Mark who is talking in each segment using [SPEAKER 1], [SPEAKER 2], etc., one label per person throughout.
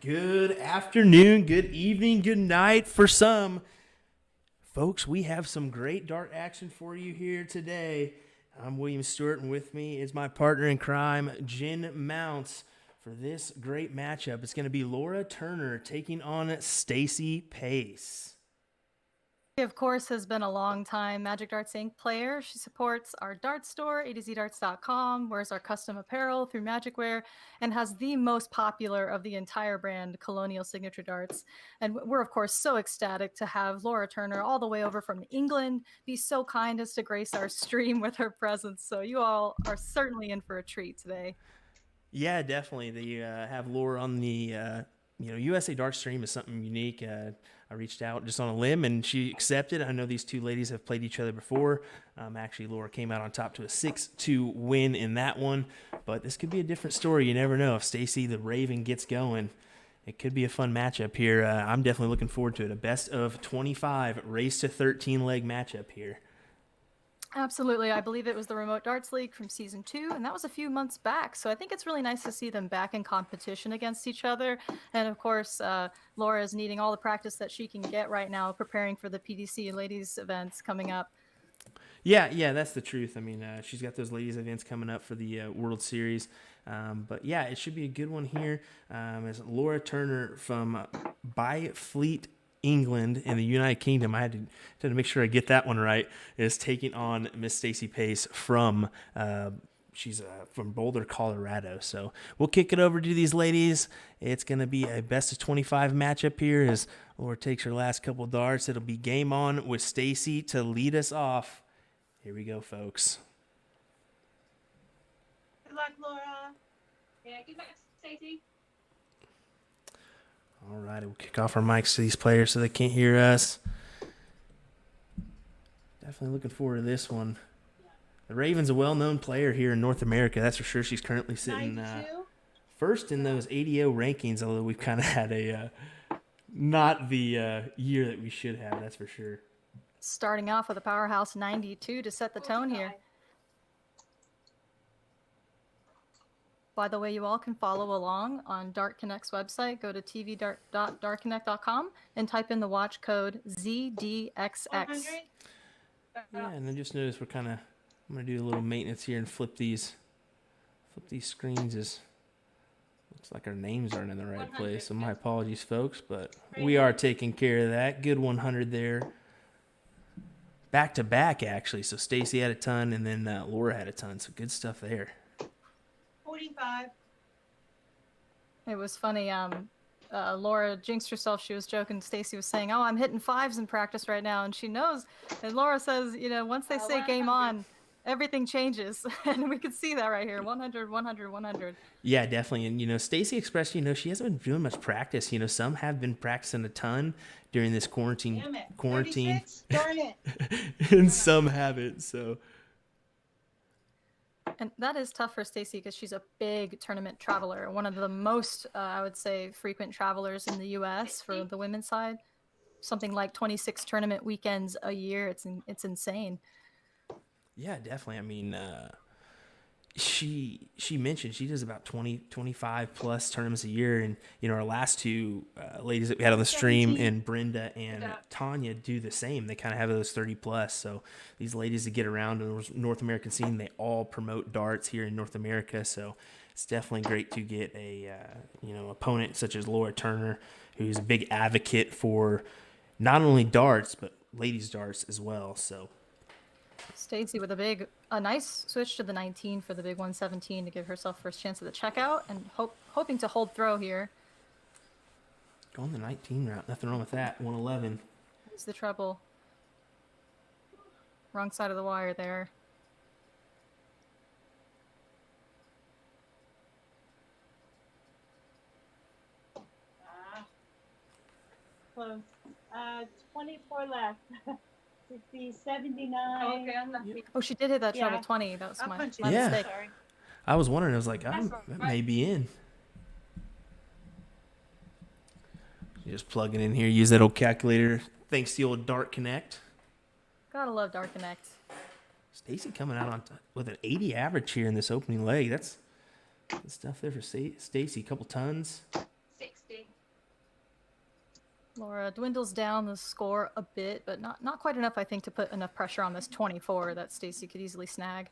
[SPEAKER 1] Good afternoon, good evening, good night for some. Folks, we have some great dart action for you here today. I'm William Stewart, and with me is my partner in crime, Jen Mounts. For this great matchup, it's going to be Laura Turner taking on Stacey Pace.
[SPEAKER 2] She, of course, has been a long time Magic Darts Inc. player. She supports our dart store, usadartsproduction, wears our custom apparel through Magicwear, and has the most popular of the entire brand, Colonial Signature Darts. And we're, of course, so ecstatic to have Laura Turner all the way over from England be so kind as to grace our stream with her presence. So you all are certainly in for a treat today.
[SPEAKER 1] Yeah, definitely. They have Laura on the USA Dart stream is something unique. I reached out just on a limb, and she accepted. I know these two ladies have played each other before. Actually, Laura came out on top to a 6-2 win in that one. But this could be a different story. You never know. If Stacey the Raven gets going, it could be a fun matchup here. I'm definitely looking forward to it. A best of 25 race to 13 leg matchup here.
[SPEAKER 2] Absolutely. I believe it was the Remote Darts League from Season 2, and that was a few months back. So I think it's really nice to see them back in competition against each other. And of course, Laura is needing all the practice that she can get right now, preparing for the PDC ladies events coming up.
[SPEAKER 1] Yeah, that's the truth. I mean, she's got those ladies events coming up for the World Series. But yeah, it should be a good one here. As Laura Turner from Byfleet, England, in the United Kingdom, I had to make sure I get that one right, is taking on Miss Stacey Pace from she's from Boulder, Colorado. So we'll kick it over to these ladies. It's going to be a best of 25 matchup here as Laura takes her last couple darts. It'll be game on with Stacey to lead us off. Here we go, folks.
[SPEAKER 3] Good luck, Laura. Yeah, good luck, Stacey.
[SPEAKER 1] All right, we'll kick off our mics to these players so they can't hear us. Definitely looking forward to this one. The Raven's a well-known player here in North America. That's for sure. She's currently sitting first in those ADO rankings, although we've kind of had a not the year that we should have, that's for sure.
[SPEAKER 2] Starting off with a powerhouse 92 to set the tone here. By the way, you all can follow along on Dart Connect's website. Go to tv.dartconnect.com and type in the watch code ZDXX.
[SPEAKER 1] Yeah, and then just notice I'm going to do a little maintenance here and flip these screens. Looks like our names aren't in the right place, so my apologies, folks, but we are taking care of that. Good 100 there. Back to back, actually. So Stacey had a ton, and then Laura had a ton. So good stuff there.
[SPEAKER 3] 45.
[SPEAKER 2] It was funny. Laura jinxed herself. She was joking. Stacey was saying, "Oh, I'm hitting fives in practice right now," and she knows. And Laura says, once they say game on, everything changes, and we can see that right here. 100, 100, 100.
[SPEAKER 1] Yeah, definitely. And Stacey expressed, she hasn't been doing much practice. Some have been practicing a ton during this quarantine,
[SPEAKER 3] 36? Darn it.
[SPEAKER 1] and some haven't. So.
[SPEAKER 2] And that is tough for Stacey because she's a big tournament traveler, one of the most, I would say, frequent travelers in the U.S. for the women's side. Something like 26 tournament weekends a year. It's insane.
[SPEAKER 1] Yeah, definitely. I mean, she mentioned she does about 25 plus tournaments a year, and our last two ladies that we had on the stream, and Brenda and Tanya, do the same. They kind of have those 30 plus. So these ladies that get around in the North American scene, they all promote darts here in North America. So it's definitely great to get a opponent such as Laura Turner, who's a big advocate for not only darts but ladies darts as well. So.
[SPEAKER 2] Stacey with a nice switch to the 19 for the big 117 to give herself first chance at the checkout, and hoping to hold throw here.
[SPEAKER 1] Going the 19 route, nothing wrong with that. 111.
[SPEAKER 2] Here's the treble. Wrong side of the wire there.
[SPEAKER 3] Close. 24 left. 60, 79.
[SPEAKER 2] Okay, oh, she did hit that treble 20. That was my mistake.
[SPEAKER 3] Sorry.
[SPEAKER 1] I was wondering. I was like, that may be in. You just plug it in here. Use that old calculator. Thanks to the old Dart Connect.
[SPEAKER 2] Gotta love Dart Connect.
[SPEAKER 1] Stacey coming out with an 80 average here in this opening leg. That's good stuff there for Stacey. A couple tons.
[SPEAKER 3] 60.
[SPEAKER 2] Laura dwindles down the score a bit, but not quite enough, I think, to put enough pressure on this 24 that Stacey could easily snag.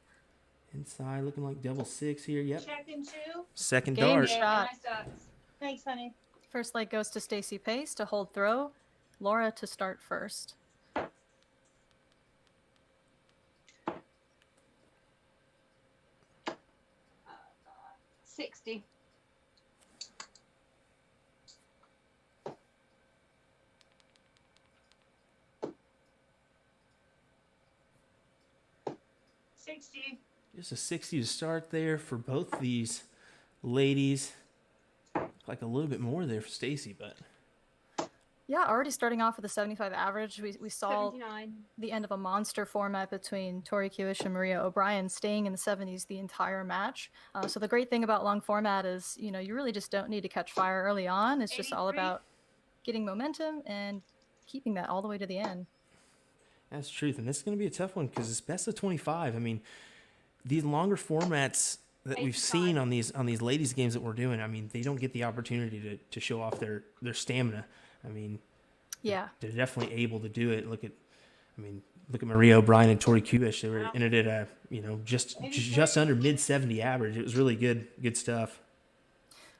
[SPEAKER 1] Inside, looking like double six here. Yep.
[SPEAKER 3] Check in 2.
[SPEAKER 1] Second
[SPEAKER 2] Game
[SPEAKER 1] dart.
[SPEAKER 2] shot.
[SPEAKER 3] Nice darts.
[SPEAKER 4] Thanks, honey.
[SPEAKER 2] First leg goes to Stacey Pace to hold throw. Laura to start first.
[SPEAKER 3] 60.
[SPEAKER 1] Just a 60 to start there for both these ladies. Like a little bit more there for Stacey, but
[SPEAKER 2] Yeah, already starting off with a 75 average. We saw
[SPEAKER 3] 79.
[SPEAKER 2] the end of a monster format between Tori Kiwish and Maria O'Brien, staying in the 70s the entire match. So the great thing about long format is, you really just don't need to catch fire early on. It's just all
[SPEAKER 3] 83.
[SPEAKER 2] about getting momentum and keeping that all the way to the end.
[SPEAKER 1] that's the truth. And this is going to be a tough one because it's best of 25. I mean, these longer formats that we've seen on these ladies games that we're doing, I mean, they don't get the opportunity to show off their stamina. I mean,
[SPEAKER 2] Yeah.
[SPEAKER 1] they're definitely able to do it. Look at Maria O'Brien and Tori Kubish. They were in it at a just under mid 70 average. It was really good stuff.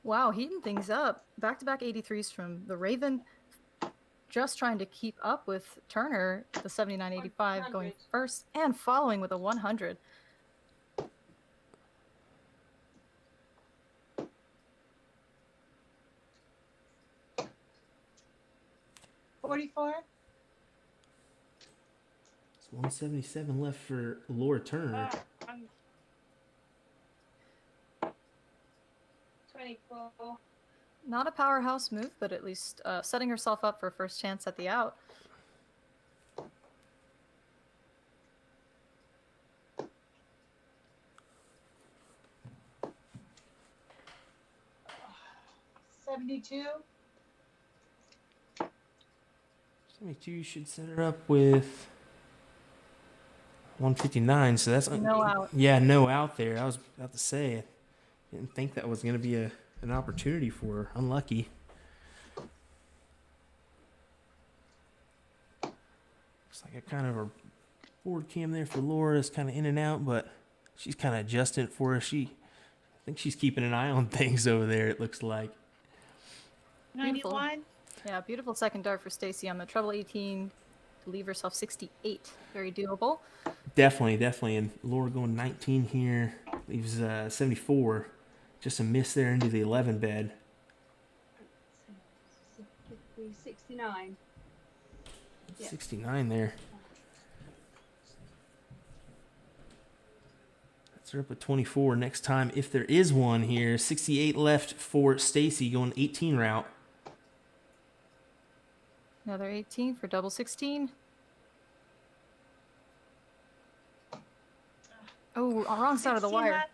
[SPEAKER 2] Wow, heating things up. Back-to-back 83s from the Raven. Just trying to keep up with Turner, the 79-85 going
[SPEAKER 3] 100.
[SPEAKER 2] first and following with a 100.
[SPEAKER 4] $44.
[SPEAKER 1] It's 177 left for Laura Turner.
[SPEAKER 3] 24.
[SPEAKER 2] Not a powerhouse move, but at least setting herself up for first chance at the out.
[SPEAKER 4] $72.
[SPEAKER 1] 72 should set her up with 159. So that's
[SPEAKER 2] No out.
[SPEAKER 1] Yeah, no out there. I was about to say, I didn't think that was going to be an opportunity for her. Unlucky. Looks like a kind of a forward cam there for Laura is kind of in and out, but she's kind of adjusting it for her. I think she's keeping an eye on things over there, it looks like.
[SPEAKER 4] 91.
[SPEAKER 2] Yeah, beautiful second dart for Stacey on the treble 18 to leave herself 68. Very doable.
[SPEAKER 1] Definitely. And Laura going 19 here leaves 74. Just a miss there into the 11 bed.
[SPEAKER 3] 69. Yeah.
[SPEAKER 1] 69 there. That's her up at 24 next time. If there is one here, 68 left for Stacey going 18 route.
[SPEAKER 2] Another 18 for double 16. Oh, wrong side of the
[SPEAKER 4] 16
[SPEAKER 2] wire.
[SPEAKER 4] left.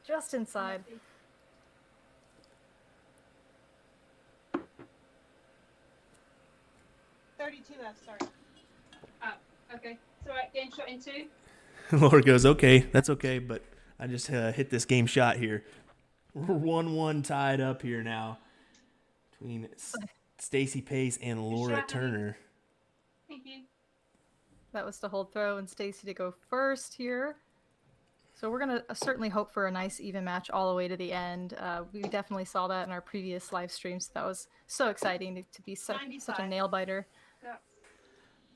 [SPEAKER 2] Just inside.
[SPEAKER 4] $32 left, sorry.
[SPEAKER 3] Okay. So right, game shot in 2.
[SPEAKER 1] Laura goes, okay, that's okay, but I just hit this game shot here. We're 1-1 tied up here now between Stacey Pace and Laura
[SPEAKER 3] shot, honey.
[SPEAKER 1] Turner.
[SPEAKER 3] Thank you.
[SPEAKER 2] That was to hold throw and Stacey to go first here. So we're going to certainly hope for a nice even match all the way to the end. We definitely saw that in our previous live streams. That was so exciting to be such a
[SPEAKER 3] 95.
[SPEAKER 2] nail biter.
[SPEAKER 3] Yeah.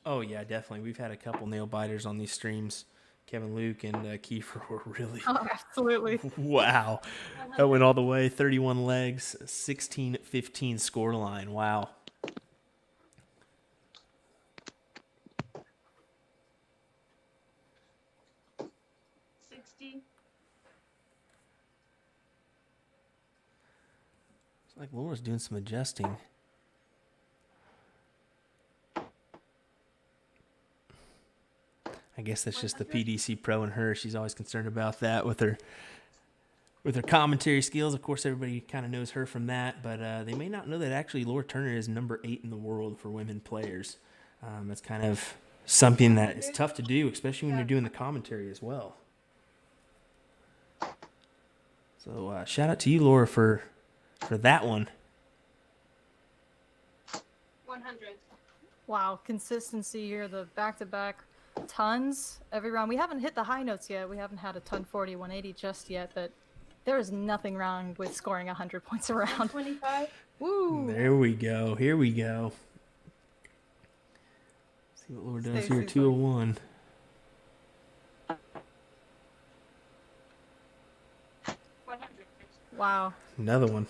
[SPEAKER 1] Oh, yeah, definitely. We've had a couple nail biters on these streams. Kevin Luke and Kiefer were really...
[SPEAKER 2] Oh, absolutely.
[SPEAKER 1] Wow. That went all the way. 31 legs, 16-15 scoreline. Wow.
[SPEAKER 3] $60.
[SPEAKER 1] It's like Laura's doing some adjusting. I guess that's just the PDC Pro and her. She's always concerned about that with her commentary skills. Of course, everybody kind of knows her from that, but they may not know that actually Laura Turner is number 8 in the world for women players. That's kind of something that is tough to do, especially when you're doing the commentary as well. So shout out to you, Laura, for that one.
[SPEAKER 3] 100. 100.
[SPEAKER 2] Wow, consistency here. The back-to-back tons every round. We haven't hit the high notes yet. We haven't had a ton 40, 180 just yet, but there is nothing wrong with scoring 100 points a round.
[SPEAKER 4] 25.
[SPEAKER 2] Woo!
[SPEAKER 1] There we go. Here we go. See what Laura does here.
[SPEAKER 2] Stacey's
[SPEAKER 1] 201.
[SPEAKER 2] Wow.
[SPEAKER 1] Another one.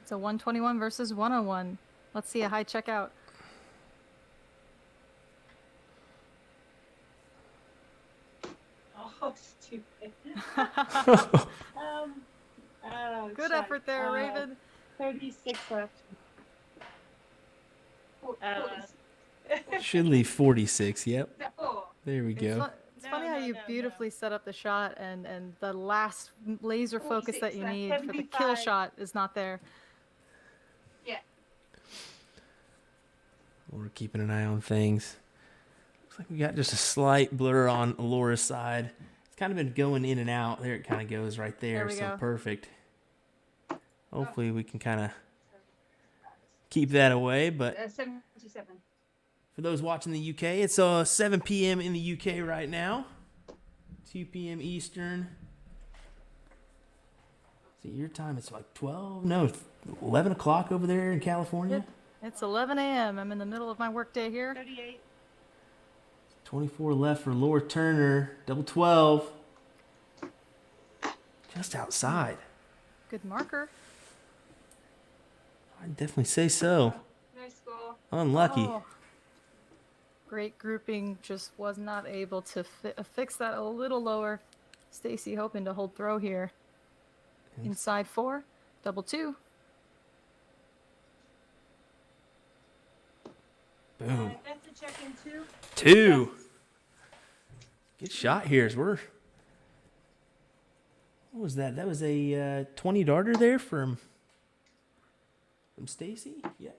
[SPEAKER 2] It's a 121 versus 101. Let's see a high checkout.
[SPEAKER 4] Oh, stupid. Oh,
[SPEAKER 2] Good
[SPEAKER 4] check.
[SPEAKER 2] effort there, Raven.
[SPEAKER 4] 36 left.
[SPEAKER 1] Should leave 46. Yep.
[SPEAKER 3] Oh,
[SPEAKER 1] There we
[SPEAKER 2] It's,
[SPEAKER 1] go.
[SPEAKER 2] it's funny how you beautifully set up the shot and the last laser focus that you
[SPEAKER 4] 46
[SPEAKER 2] need
[SPEAKER 4] left,
[SPEAKER 2] for the kill
[SPEAKER 4] 75.
[SPEAKER 2] shot is not there.
[SPEAKER 3] yeah.
[SPEAKER 1] We're keeping an eye on things. Looks like we got just a slight blur on Laura's side. It's kind of been going in and out. There it kind of goes right there.
[SPEAKER 2] There we
[SPEAKER 1] So
[SPEAKER 2] go.
[SPEAKER 1] perfect. Hopefully we can kind of keep that away. But
[SPEAKER 3] 77.
[SPEAKER 1] for those watching the UK, it's 7 p.m. in the UK right now. 2 p.m. Eastern. So your time, it's like 12? No, 11 o'clock over there in California.
[SPEAKER 2] It's 11 a.m. I'm in the middle of my workday here.
[SPEAKER 4] 38.
[SPEAKER 1] 24 left for Laura Turner. Double 12. Just outside.
[SPEAKER 2] Good marker.
[SPEAKER 1] I'd definitely say so.
[SPEAKER 3] No score.
[SPEAKER 1] Unlucky.
[SPEAKER 2] Oh. Great grouping, just was not able to fix that a little lower. Stacey hoping to hold throw here. Inside 4, double 2.
[SPEAKER 1] Boom.
[SPEAKER 4] That's a check in 2.
[SPEAKER 1] 2. Good shot here. As we're. What was that? That was a 20 darter there from Stacey. Yeah.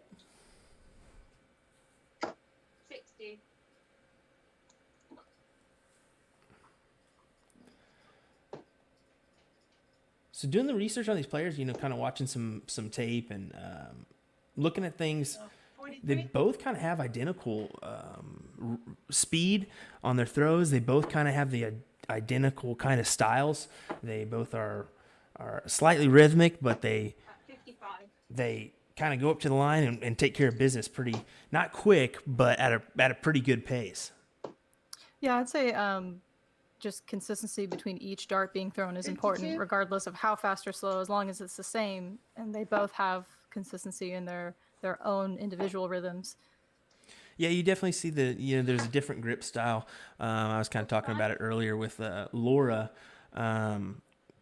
[SPEAKER 3] 60.
[SPEAKER 1] So doing the research on these players, kind of watching some tape and looking at things. They
[SPEAKER 4] 43.
[SPEAKER 1] both kind of have identical speed on their throws. They both kind of have the identical kind of styles. They both are slightly rhythmic, but they
[SPEAKER 3] 55.
[SPEAKER 1] kind of go up to the line and take care of business pretty, not quick, but at a pretty good pace.
[SPEAKER 2] Yeah, I'd say just consistency between each dart being thrown is important,
[SPEAKER 4] 52.
[SPEAKER 2] regardless of how fast or slow, as long as it's the same. And they both have consistency in their own individual rhythms.
[SPEAKER 1] Yeah, you definitely see there's a different grip style. I was kind of talking about it earlier with Laura.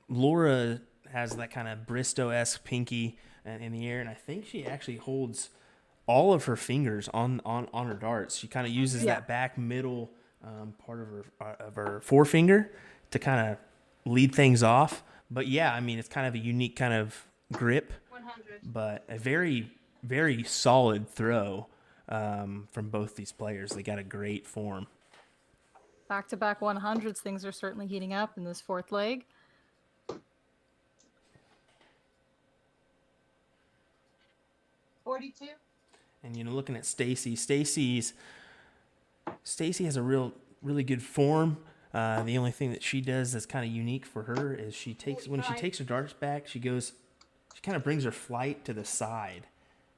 [SPEAKER 1] Laura has that kind of Bristow-esque pinky in the air, and I think she actually holds all of her fingers on her darts. She kind of uses that back middle part of her forefinger to kind of lead things off. But yeah, I mean, it's kind of a unique kind of grip,
[SPEAKER 3] 100.
[SPEAKER 1] but a very, very solid throw from both these players. They got a great form.
[SPEAKER 2] Back-to-back 100s, things are certainly heating up in this fourth leg.
[SPEAKER 4] $42.
[SPEAKER 1] And looking at Stacey, Stacey has a really good form. The only thing that she does that's kind of unique for her is when she takes her darts back, she kind of brings her flight to the side.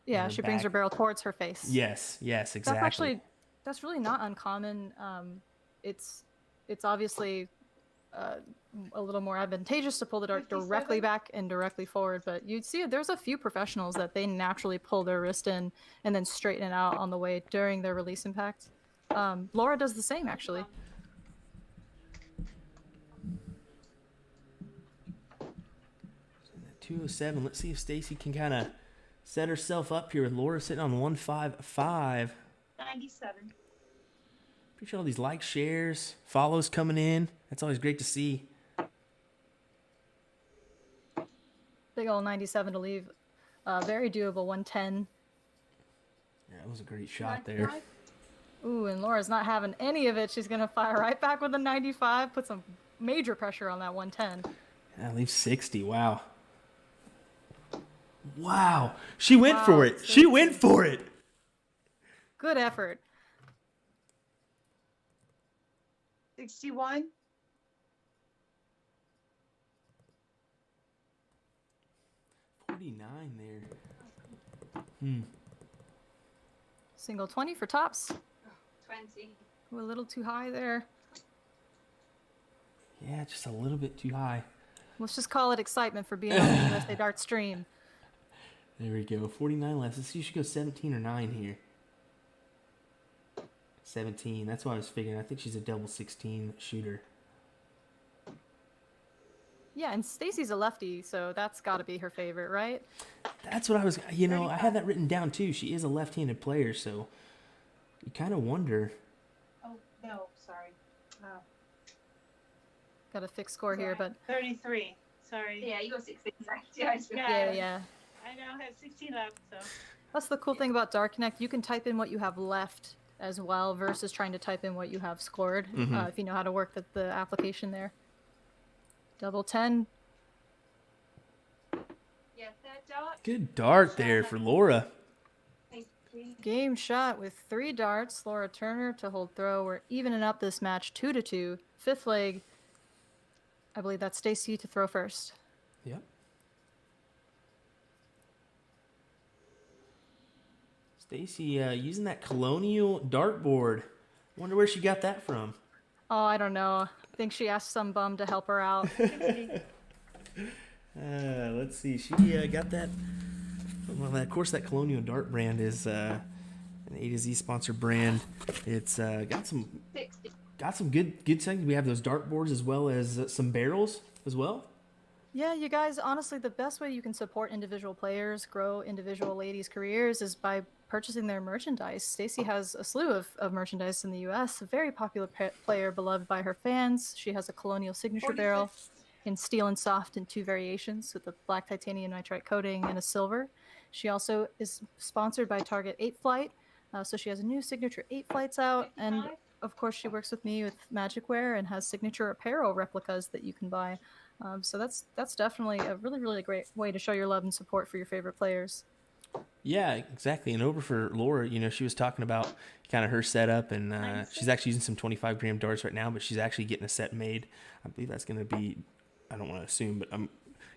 [SPEAKER 2] Yeah,
[SPEAKER 1] her
[SPEAKER 2] she brings
[SPEAKER 1] back.
[SPEAKER 2] her barrel towards her face.
[SPEAKER 1] Yes, exactly.
[SPEAKER 2] That's really not uncommon. It's obviously a little more advantageous to pull the dart directly
[SPEAKER 4] 57.
[SPEAKER 2] back and directly forward, but you'd see there's a few professionals that they naturally pull their wrist in and then straighten it out on the way during their release impact. Laura does the same, actually.
[SPEAKER 1] So that 207. Let's see if Stacey can kind of set herself up here with Laura sitting on 155.
[SPEAKER 4] 97.
[SPEAKER 1] Appreciate all these likes, shares, follows coming in. That's always great to see.
[SPEAKER 2] Big old 97 to leave. Very doable 110.
[SPEAKER 1] Yeah, that was a great shot there.
[SPEAKER 4] 95.
[SPEAKER 2] Ooh, and Laura's not having any of it. She's going to fire right back with a 95, put some major pressure on that 110.
[SPEAKER 1] Yeah, leave 60. Wow. Wow. She went
[SPEAKER 2] Wow,
[SPEAKER 1] for it. She went for it.
[SPEAKER 2] Good effort.
[SPEAKER 4] 61.
[SPEAKER 1] $49 there.
[SPEAKER 2] Single 20 for tops.
[SPEAKER 3] 20.
[SPEAKER 2] Ooh, a little too high there.
[SPEAKER 1] Yeah, just a little bit too high.
[SPEAKER 2] Let's just call it excitement for being on the USA Dart stream.
[SPEAKER 1] There we go. 49 left. Let's see, you should go 17 or 9 here. 17. That's what I was figuring. I think she's a double 16 shooter.
[SPEAKER 2] Yeah, and Stacey's a lefty, so that's got to be her favorite, right?
[SPEAKER 1] That's what I was, I had that written down too. She is a left-handed player, so you kind of wonder.
[SPEAKER 4] Oh, no, sorry. Oh,
[SPEAKER 2] Got a fixed score here, but
[SPEAKER 4] 33. Sorry.
[SPEAKER 3] Yeah, you got 16 left. Yeah,
[SPEAKER 2] yeah.
[SPEAKER 4] I now have 16 left, so.
[SPEAKER 2] That's the cool thing about Dart Connect. You can type in what you have left as well versus trying to type in what you have scored, if you know how to work the application there. Double 10.
[SPEAKER 3] Yeah, third dart.
[SPEAKER 1] Good dart there for Laura.
[SPEAKER 3] Thank you.
[SPEAKER 2] Game shot with 3 darts. Laura Turner to hold throw. We're evening up this match 2-2. Fifth leg. I believe that's Stacey to throw first.
[SPEAKER 1] Yep. Stacey using that colonial dartboard. Wonder where she got that from.
[SPEAKER 2] Oh, I don't know. I think she asked some bum to help her out.
[SPEAKER 1] Let's see. She got that. Well, of course, that Colonial Dart brand is an A to Z sponsor brand. It's got some
[SPEAKER 3] 60.
[SPEAKER 1] good things. We have those dart boards as well as some barrels as well.
[SPEAKER 2] Yeah, you guys, honestly, the best way you can support individual players, grow individual ladies' careers is by purchasing their merchandise. Stacey has a slew of merchandise in the U.S., a very popular player, beloved by her fans. She has a Colonial signature barrel in steel and soft in 2 variations with a black titanium nitride coating and a silver. She also is sponsored by Target 8 Flight, so she has a new signature 8 Flights out, and of course she works with me with Magic Wear and has signature apparel replicas that you can buy. So that's definitely a really, really great way to show your love and support for your favorite players.
[SPEAKER 1] Yeah, exactly. And over for Laura, she was talking about kind of her setup, and she's actually using some 25-gram darts right now, but she's actually getting a set made. I believe that's going to be, I don't want to assume, but I'm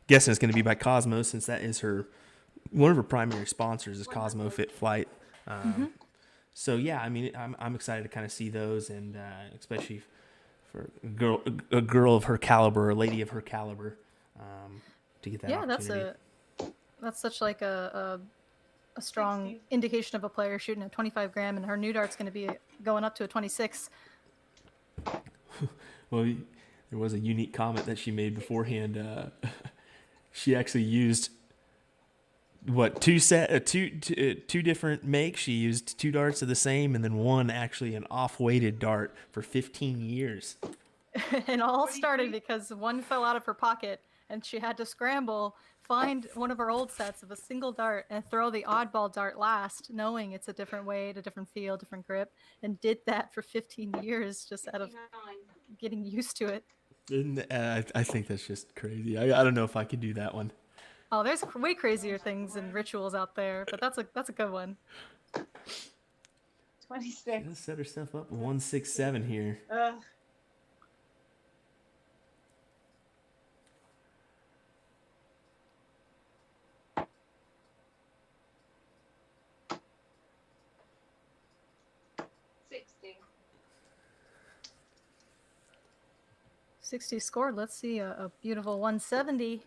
[SPEAKER 1] guessing it's going to be by Cosmo, since that is one of her primary sponsors is Cosmo Fit Flight. So yeah, I mean, I'm excited to kind of see those, and especially for a girl of her caliber, a lady of her caliber, to get that opportunity.
[SPEAKER 2] That's such like a strong indication of a player shooting a 25-gram, and her new dart's going to be going up to a 26.
[SPEAKER 1] Well, there was a unique comment that she made beforehand. She actually used two different makes. She used 2 darts of the same, and then one actually an off-weighted dart for 15 years.
[SPEAKER 2] And all started because one fell out of her pocket, and she had to scramble, find one of her old sets of a single dart, and throw the oddball dart last, knowing it's a different weight, a different feel, different grip, and did that for 15 years just out of
[SPEAKER 3] 59.
[SPEAKER 2] getting used to it.
[SPEAKER 1] And, I think that's just crazy. I don't know if I could do that one.
[SPEAKER 2] Oh, there's way crazier things and rituals out there, but that's a good one.
[SPEAKER 4] 26.
[SPEAKER 1] Let's set herself up 167 here.
[SPEAKER 4] Ugh.
[SPEAKER 2] $60 scored. Let's see a beautiful 170.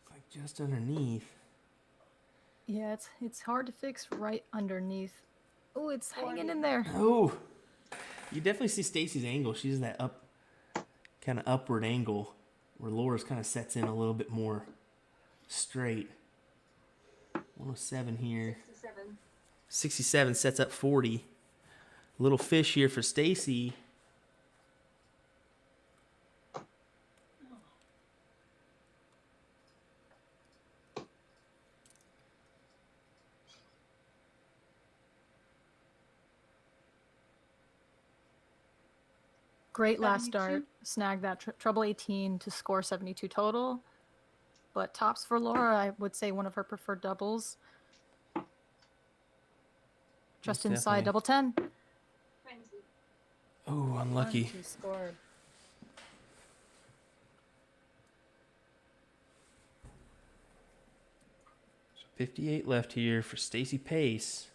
[SPEAKER 1] Like just underneath.
[SPEAKER 2] Yeah, it's hard to fix right underneath. Oh, it's hanging in there.
[SPEAKER 1] Oh, you definitely see Stacey's angle. She has that kind of upward angle, where Laura's kind of sets in a little bit more straight. 107 here. 67 sets up 40. Little fish here for Stacey.
[SPEAKER 2] Great last
[SPEAKER 4] 72.
[SPEAKER 2] dart. Snagged that treble 18 to score 72 total. But tops for Laura, I would say one of her preferred doubles. Just
[SPEAKER 1] Most
[SPEAKER 2] inside
[SPEAKER 1] definitely.
[SPEAKER 2] double 10.
[SPEAKER 3] 20.
[SPEAKER 1] Oh, unlucky.
[SPEAKER 2] She scored.
[SPEAKER 1] So 58 left here for Stacey Pace.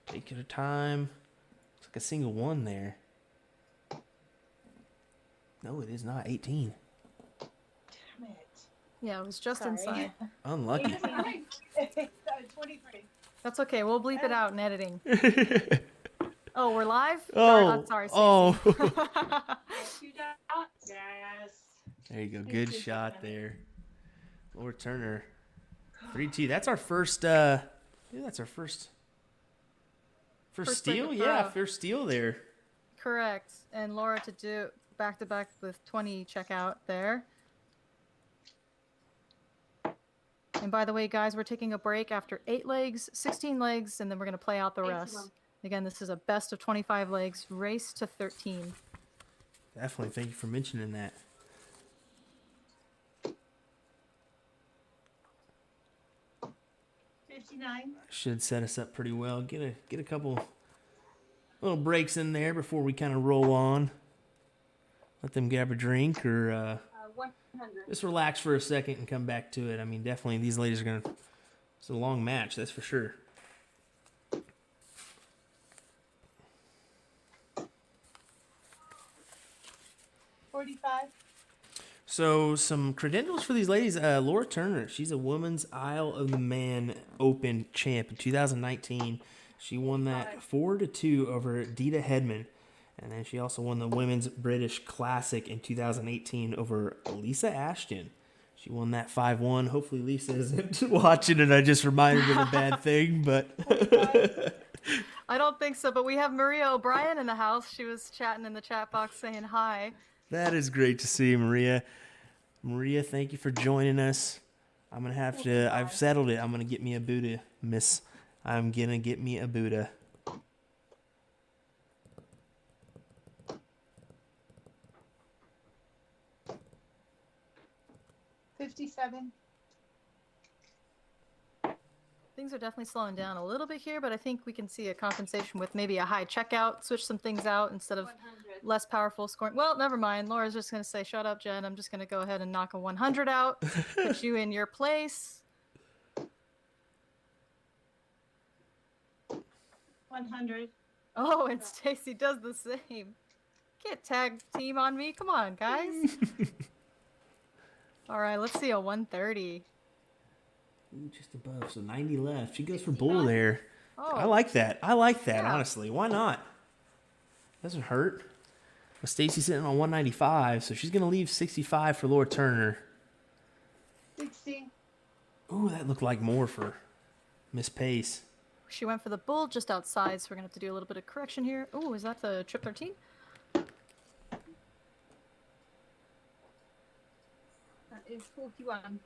[SPEAKER 1] Take your time. Looks like a single one there. No, it is not. 18.
[SPEAKER 4] Damn it.
[SPEAKER 2] Yeah, it was just
[SPEAKER 4] Sorry.
[SPEAKER 2] inside.
[SPEAKER 1] Unlucky.
[SPEAKER 4] 23.
[SPEAKER 2] That's okay. We'll bleep it out in editing. Oh, we're live?
[SPEAKER 1] Oh,
[SPEAKER 2] Sorry, Stacey.
[SPEAKER 1] oh.
[SPEAKER 3] 2 dots.
[SPEAKER 4] Yes.
[SPEAKER 1] There you go. Good shot there. Laura Turner. 3-2. That's our first that's our first
[SPEAKER 2] First
[SPEAKER 1] steal?
[SPEAKER 2] break of
[SPEAKER 1] Yeah,
[SPEAKER 2] throw.
[SPEAKER 1] first steal there.
[SPEAKER 2] Correct. And Laura to do back-to-back with 20 checkout there. And by the way, guys, we're taking a break after 8 legs, 16 legs, and then we're going to play out the
[SPEAKER 3] 81.
[SPEAKER 2] rest. Again, this is a best of 25 legs, race to 13.
[SPEAKER 1] Definitely. Thank you for mentioning that. Should set us up pretty well. Get a couple little breaks in there before we kind of roll on. Let them grab a drink or
[SPEAKER 3] 100.
[SPEAKER 1] just relax for a second and come back to it. I mean, definitely these ladies are gonna. It's a long match, that's for sure. So some credentials for these ladies. Laura Turner, she's a Women's Isle of the Man Open champ in 2019. She won that 4-2 over Dita Hedman. And then she also won the Women's British Classic in 2018 over Lisa Ashton. She won that 5-1. Hopefully Lisa isn't watching and I just reminded her of a bad thing, but
[SPEAKER 2] I don't think so, but we have Maria O'Brien in the house. She was chatting in the chat box saying hi.
[SPEAKER 1] that is great to see, Maria. Maria, thank you for joining us. I'm going to have to, I've settled it. I'm going to get me a Buddha, miss. I'm going to get me a Buddha.
[SPEAKER 2] Things are definitely slowing down a little bit here, but I think we can see a compensation with maybe a high checkout, switch some things out instead of
[SPEAKER 3] 100.
[SPEAKER 2] less powerful scoring. Well, never mind. Laura's just going to say, shut up, Jen. I'm just going to go ahead and knock a 100 out, put you in your place.
[SPEAKER 4] 100.
[SPEAKER 2] Oh, and Stacey does the same. Can't tag team on me. Come on, guys. All right, let's see a 130.
[SPEAKER 1] Ooh, just above. So 90 left. She goes for bull there.
[SPEAKER 2] Oh,
[SPEAKER 1] I like that. I like that,
[SPEAKER 2] Yeah.
[SPEAKER 1] honestly. Why not? Doesn't hurt. But Stacey's sitting on 195, so she's going to leave 65 for Laura Turner.
[SPEAKER 4] 60.
[SPEAKER 1] Ooh, that looked like more for Miss Pace.
[SPEAKER 2] she went for the bull just outside, so we're going to have to do a little bit of correction here. Oh, is that the trip 13?
[SPEAKER 3] That is 41.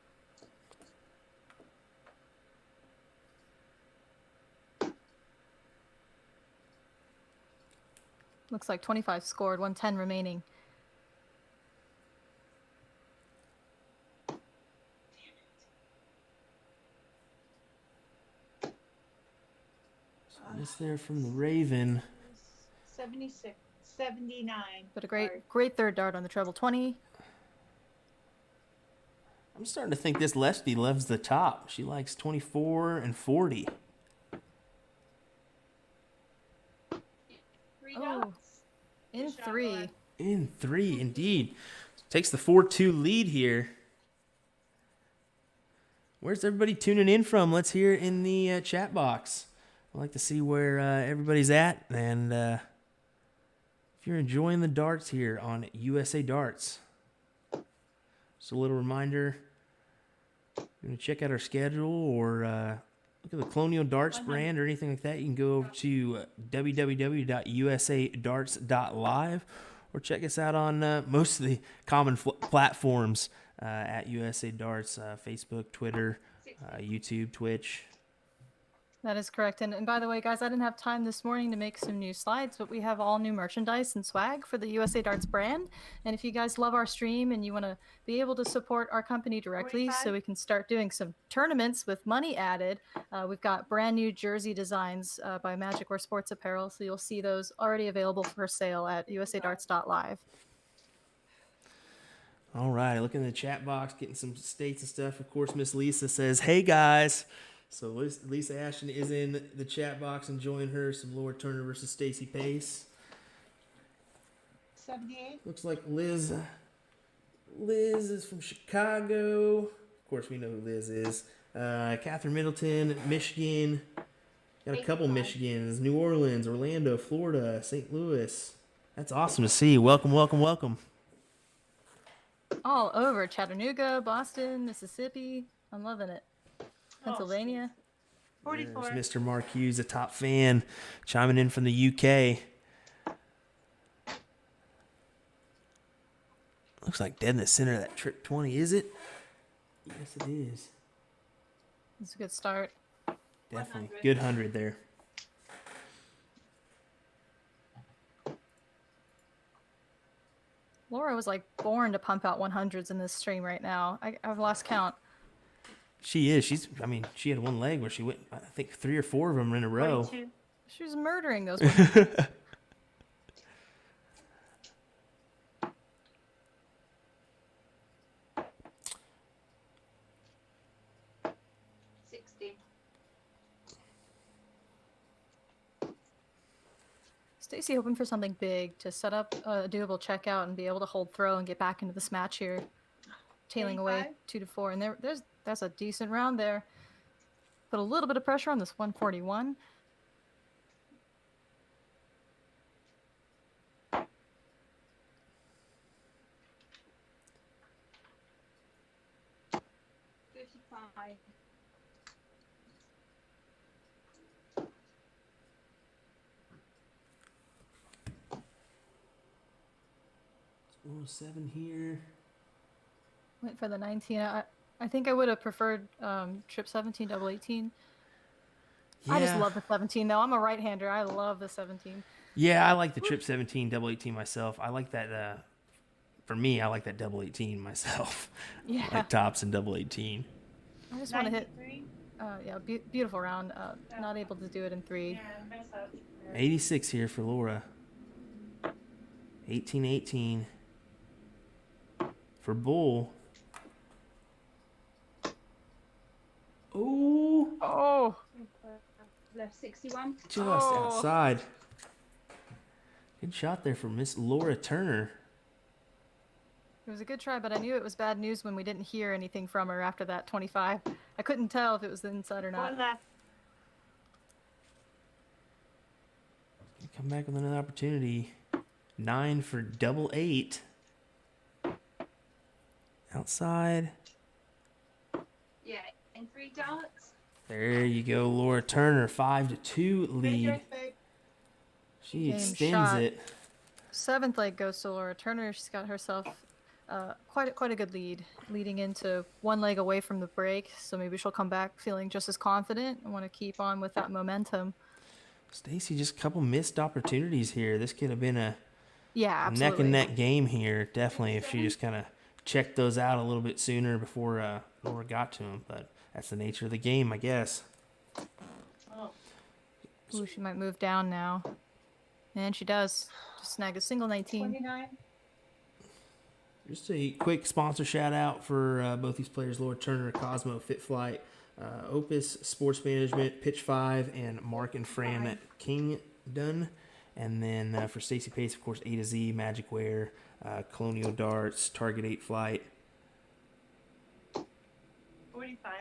[SPEAKER 2] Looks like 25 scored, 110 remaining.
[SPEAKER 1] So this there from the Raven.
[SPEAKER 4] 76. 79.
[SPEAKER 2] But a great,
[SPEAKER 4] Sorry.
[SPEAKER 2] great third dart on the treble 20.
[SPEAKER 1] I'm starting to think this lefty loves the top. She likes 24 and 40.
[SPEAKER 3] 3
[SPEAKER 2] Oh,
[SPEAKER 3] dots.
[SPEAKER 2] in
[SPEAKER 4] Good shot,
[SPEAKER 2] 3.
[SPEAKER 4] Laura.
[SPEAKER 1] In 3, indeed. Takes the 4-2 lead here. Where's everybody tuning in from? Let's hear it in the chat box. I'd like to see where everybody's at. And if you're enjoying the darts here on USA Darts. So a little reminder, you're going to check out our schedule or look at the Colonial Darts brand or anything like that. You can go over to www.usadarts.live or check us out on most of the common platforms at USA Darts, Facebook, Twitter, YouTube, Twitch.
[SPEAKER 2] That is correct. And by the way, guys, I didn't have time this morning to make some new slides, but we have all new merchandise and swag for the USA Darts brand. And if you guys love our stream and you want to be able to support our company directly
[SPEAKER 4] 45.
[SPEAKER 2] so we can start doing some tournaments with money added, we've got brand new jersey designs by Magic Wear Sports Apparel. So you'll see those already available for sale at usadarts.live.
[SPEAKER 1] All right, looking in the chat box, getting some states and stuff. Of course, Miss Lisa says, "Hey guys." So Lisa Ashton is in the chat box, enjoying her some Laura Turner versus Stacey Pace.
[SPEAKER 4] 78.
[SPEAKER 1] Looks like Liz is from Chicago. Of course, we know who Liz is. Catherine Middleton, Michigan. Got a couple
[SPEAKER 4] 85.
[SPEAKER 1] Michigans. New Orleans, Orlando, Florida, St. Louis. That's awesome to see. Welcome, welcome, welcome.
[SPEAKER 2] All over Chattanooga, Boston, Mississippi. I'm loving it. Pennsylvania.
[SPEAKER 4] 44.
[SPEAKER 1] There's Mr. Mark Hughes, a top fan, chiming in from the UK. Looks like dead in the center of that trip 20, is it? Yes, it is.
[SPEAKER 2] It's a good start.
[SPEAKER 1] Definitely.
[SPEAKER 4] 100.
[SPEAKER 1] Good 100 there.
[SPEAKER 2] Laura was like born to pump out 100s in this stream right now. I've lost count.
[SPEAKER 1] She is. She had one leg where she went, I think, 3 or 4 of them in a row.
[SPEAKER 4] 42.
[SPEAKER 2] She was murdering those 100s.
[SPEAKER 4] 60.
[SPEAKER 2] Stacey hoping for something big to set up a doable checkout and be able to hold throw and get back into this match here. Tailing away
[SPEAKER 4] 85.
[SPEAKER 2] 2-4. And that's a decent round there. Put a little bit of pressure on this 141.
[SPEAKER 4] $55.
[SPEAKER 1] Oh, 7 here.
[SPEAKER 2] Went for the 19. I think I would have preferred trip 17, double 18. I just love the 17 though. I'm a right-hander. I love the 17.
[SPEAKER 1] Yeah, I like the trip 17, double 18 myself. I like that. For me, I like that double 18 myself.
[SPEAKER 2] Yeah.
[SPEAKER 1] Like tops and double 18.
[SPEAKER 2] I just want to hit.
[SPEAKER 4] 93.
[SPEAKER 2] Beautiful round. Not able to do it in 3.
[SPEAKER 4] Yeah, mess up.
[SPEAKER 1] 86 here for Laura. 18-18 for Bull. Ooh,
[SPEAKER 2] Oh.
[SPEAKER 4] Left 61.
[SPEAKER 1] just
[SPEAKER 2] Oh.
[SPEAKER 1] outside. Good shot there for Miss Laura Turner.
[SPEAKER 2] It was a good try, but I knew it was bad news when we didn't hear anything from her after that 25. I couldn't tell if it was the inside or not.
[SPEAKER 4] One left.
[SPEAKER 1] Come back with another opportunity. 9 for double 8. Outside.
[SPEAKER 4] Yeah, and $3.
[SPEAKER 1] There you go, Laura Turner. 5-2 lead. She
[SPEAKER 2] Game
[SPEAKER 1] extends
[SPEAKER 2] shot.
[SPEAKER 1] it.
[SPEAKER 2] 7th leg goes to Laura Turner. She's got herself quite a good lead, leading into 1 leg away from the break. So maybe she'll come back feeling just as confident and want to keep on with that momentum.
[SPEAKER 1] Stacey, just a couple missed opportunities here. This could have been a
[SPEAKER 2] Yeah, absolutely.
[SPEAKER 1] neck and neck game here. Definitely, if she just kind of checked those out a little bit sooner before Laura got to them. But that's the nature of the game, I guess.
[SPEAKER 4] Oh,
[SPEAKER 2] Ooh, she might move down now. And she does. Just snag a single 19.
[SPEAKER 4] 29.
[SPEAKER 1] Just a quick sponsor shout out for both these players, Laura Turner, Cosmo, Fit Flight, Opus Sports Management, Pitch 5, and Mark and Fran Kingdon. And then for Stacey Pace, of course, A to Z, Magic Wear, Colonial Darts, Target 8 Flight.
[SPEAKER 4] 45.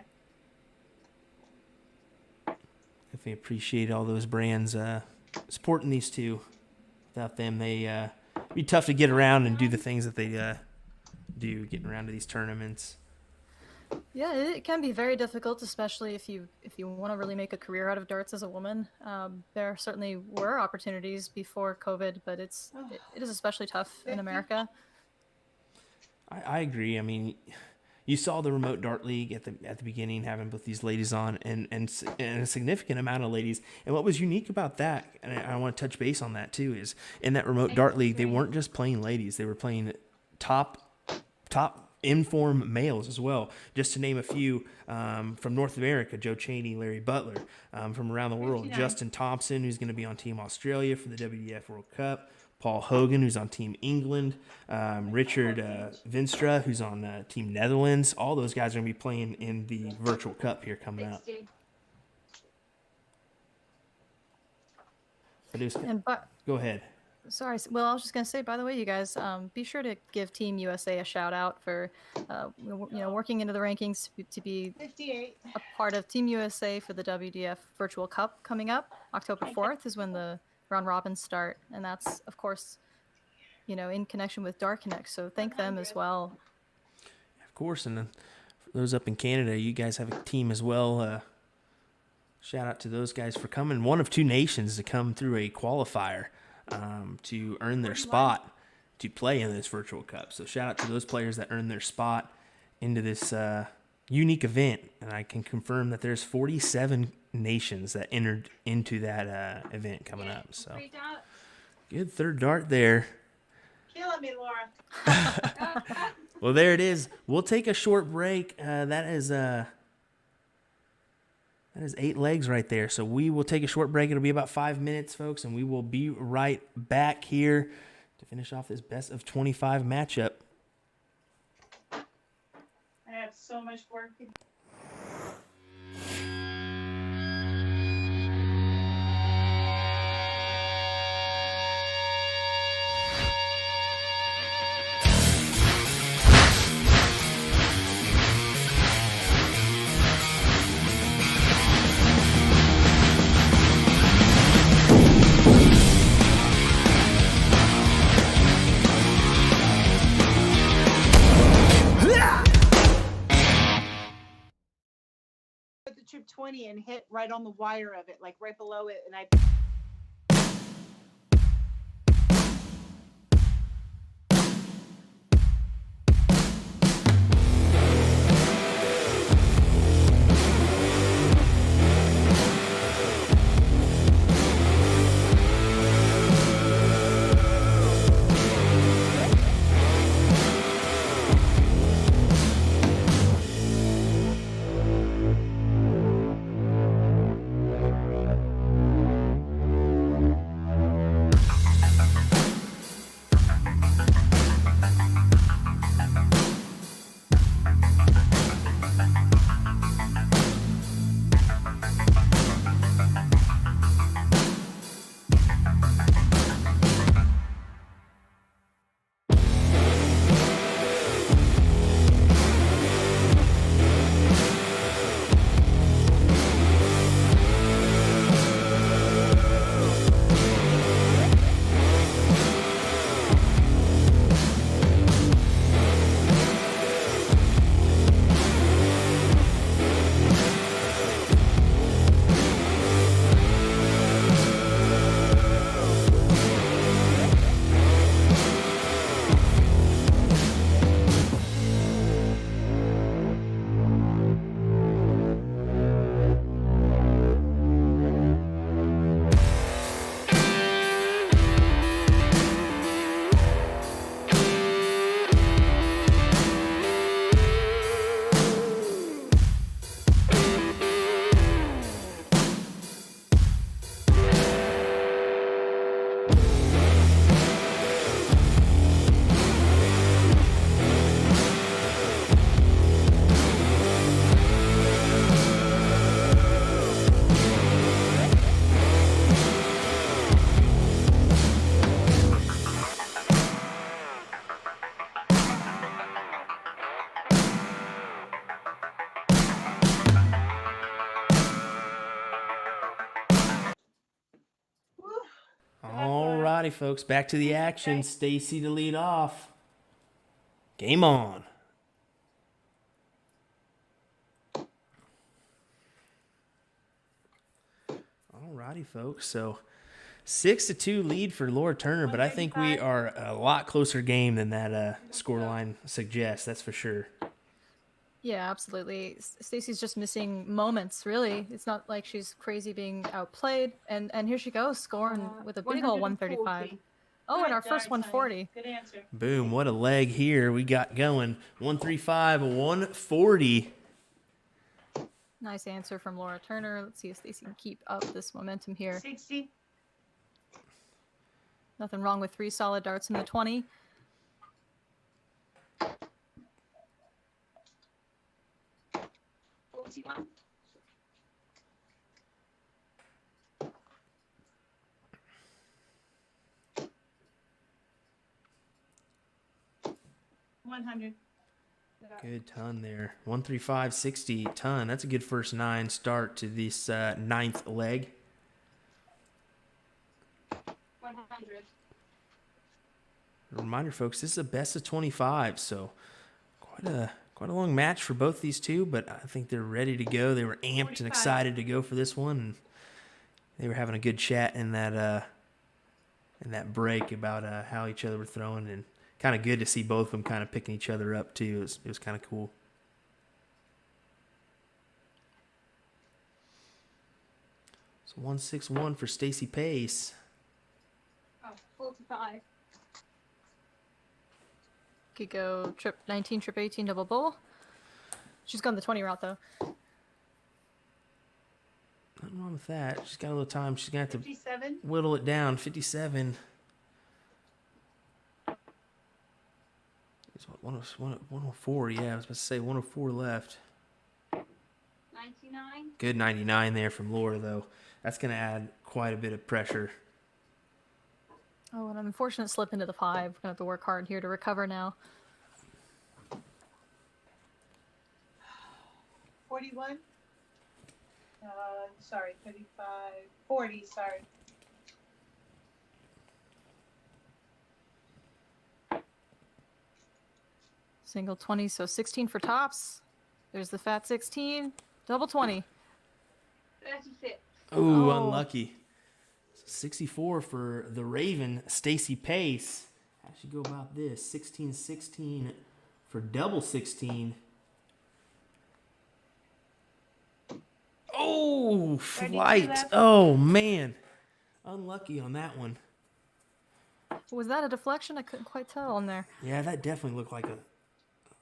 [SPEAKER 1] Definitely appreciate all those brands supporting these two. Without them, they be tough to get around and do the things that they do, getting around to these tournaments.
[SPEAKER 2] Yeah, it can be very difficult, especially if you want to really make a career out of darts as a woman. There certainly were opportunities before COVID, but it is especially tough in America.
[SPEAKER 1] I agree. I mean, you saw the remote dart league at the beginning, having both these ladies on and a significant amount of ladies. And what was unique about that, and I want to touch base on that too, is in that remote dart league, they weren't just playing ladies; they were playing top inform males as well. Just to name a few, from North America, Joe Cheney, Larry Butler. From around the world,
[SPEAKER 4] 59.
[SPEAKER 1] Justin Thompson, who's going to be on Team Australia for the WDF World Cup. Paul Hogan, who's on Team England. Richard Vinstra, who's on Team Netherlands. All those guys are going to be playing in the virtual cup here coming up.
[SPEAKER 4] 60.
[SPEAKER 1] Go ahead.
[SPEAKER 2] Sorry. Well, I was just going to say, by the way, you guys, be sure to give Team USA a shout out for, working into the rankings to be
[SPEAKER 4] 58.
[SPEAKER 2] a part of Team USA for the WDF Virtual Cup coming up. October 4th is when the round robins start. And that's, of course, in connection with Dart Connect. So thank them as well.
[SPEAKER 1] Of course. And then for those up in Canada, you guys have a team as well. Shout out to those guys for coming. One of two nations to come through a qualifier to earn their spot to play in this virtual cup. So shout out to those players that earned their spot into this unique event. And I can confirm that there's 47 nations that entered into that event coming up. So
[SPEAKER 4] 3 darts.
[SPEAKER 1] good third dart there.
[SPEAKER 4] Killing me, Laura.
[SPEAKER 1] Well, there it is. We'll take a short break. That is 8 legs right there. So we will take a short break. It'll be about 5 minutes, folks, and we will be right back here to finish off this best of 25 matchup.
[SPEAKER 4] I have so much work to do.
[SPEAKER 5] Put the tube 20 and hit right on the wire of it, like right below it, and I
[SPEAKER 1] Alrighty, folks, back to the action. Stacey to lead off. Game on. Alrighty, folks. So 6-2 lead for Laura Turner, but I think we are a lot closer game than that scoreline suggests. That's for sure.
[SPEAKER 2] Yeah, absolutely. Stacey's just missing moments, really. It's not like she's crazy being outplayed. And here she goes, scoring with a big ol' 135.
[SPEAKER 5] 140.
[SPEAKER 2] Oh, and
[SPEAKER 5] Good
[SPEAKER 2] our first
[SPEAKER 5] darts, honey.
[SPEAKER 2] 140.
[SPEAKER 5] Good answer.
[SPEAKER 1] Boom, what a leg here we got going. 135, 140.
[SPEAKER 2] Nice answer from Laura Turner. Let's see if Stacey can keep up this momentum here.
[SPEAKER 5] 60.
[SPEAKER 2] Nothing wrong with 3 solid darts in the 20.
[SPEAKER 3] $41.
[SPEAKER 5] $100.
[SPEAKER 1] Good ton there. 135, 60 ton. That's a good first 9 start to this 9th leg.
[SPEAKER 3] 100.
[SPEAKER 1] Reminder, folks, this is a best of 25, so quite a long match for both these two, but I think they're ready to go. They were amped
[SPEAKER 5] 45.
[SPEAKER 1] and excited to go for this one, and they were having a good chat in that break about how each other were throwing, and kind of good to see both of them kind of picking each other up too. It was kind of cool. So 161 for Stacey Pace.
[SPEAKER 3] Oh, 45.
[SPEAKER 2] Could go trip 19, trip 18, double bowl. She's gone the 20 route, though.
[SPEAKER 1] Nothing wrong with that. She's got a little time. She's going to have to
[SPEAKER 5] 57.
[SPEAKER 1] whittle it down. 57. It's what, 104. Yeah, I was about to say 104 left.
[SPEAKER 3] 99.
[SPEAKER 1] Good 99 there from Laura, though. That's going to add quite a bit of pressure.
[SPEAKER 2] Oh, and an unfortunate slip into the 5. We're going to have to work hard here to recover now.
[SPEAKER 5] 41. Sorry, 35. 40, sorry.
[SPEAKER 2] Single 20, so 16 for tops. There's the fat 16. Double 20.
[SPEAKER 3] 36.
[SPEAKER 1] Ooh,
[SPEAKER 2] Oh.
[SPEAKER 1] unlucky. 64 for the Raven, Stacey Pace. How'd she go about this? 16-16 for double 16. Oh,
[SPEAKER 5] 32
[SPEAKER 1] flight.
[SPEAKER 5] left.
[SPEAKER 1] Oh, man. Unlucky on that one.
[SPEAKER 2] Was that a deflection? I couldn't quite tell on there.
[SPEAKER 1] Yeah, that definitely looked like a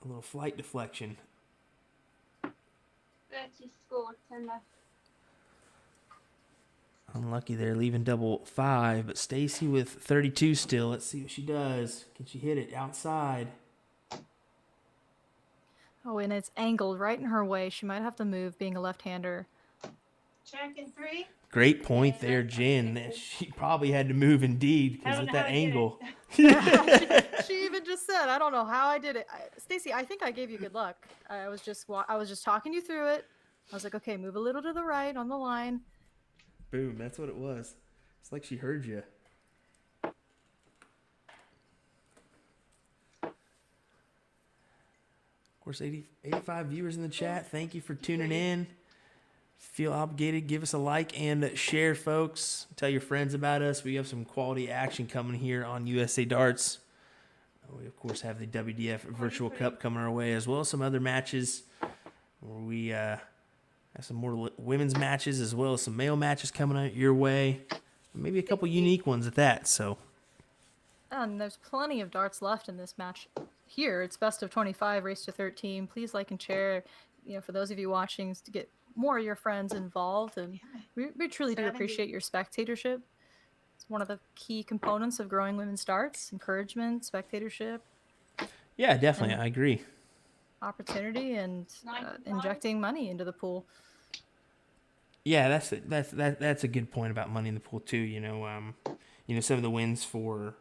[SPEAKER 1] little flight deflection.
[SPEAKER 3] 30 scored. 10 left.
[SPEAKER 1] Unlucky there, leaving double 5. But Stacey with 32 still. Let's see what she does. Can she hit it outside?
[SPEAKER 2] Oh, and it's angled right in her way. She might have to move, being a left-hander.
[SPEAKER 5] Check in 3.
[SPEAKER 1] Great point there, Jen. She probably had to move indeed
[SPEAKER 5] I
[SPEAKER 1] because
[SPEAKER 5] don't
[SPEAKER 1] with
[SPEAKER 5] know
[SPEAKER 1] that
[SPEAKER 5] how I did
[SPEAKER 1] angle.
[SPEAKER 2] She even just said, "I don't know how I did it." Stacey, I think I gave you good luck. I was just talking you through it. I was like, "Okay, move a little to the right on the line."
[SPEAKER 1] Boom, that's what it was. It's like she heard you. Of course, 85 viewers in the chat. Thank you for tuning in. Feel obligated, give us a like and share, folks. Tell your friends about us. We have some quality action coming here on USA Darts. We, of course, have the WDF Virtual Cup coming our way, as well as some other matches where we have some more women's matches, as well as some male matches coming out your way. Maybe a couple unique ones at that. So,
[SPEAKER 2] And there's plenty of darts left in this match. Here, it's best of 25, race to 13. Please like and share. You know, for those of you watching, to get more of your friends involved, and we truly do
[SPEAKER 5] 70.
[SPEAKER 2] appreciate your spectatorship. It's one of the key components of growing women's darts: encouragement, spectatorship,
[SPEAKER 1] yeah, definitely.
[SPEAKER 2] And-
[SPEAKER 1] I agree.
[SPEAKER 2] opportunity, and
[SPEAKER 3] 95.
[SPEAKER 2] injecting money into the pool.
[SPEAKER 1] Yeah, that's a good point about money in the pool too. You know, some of the wins for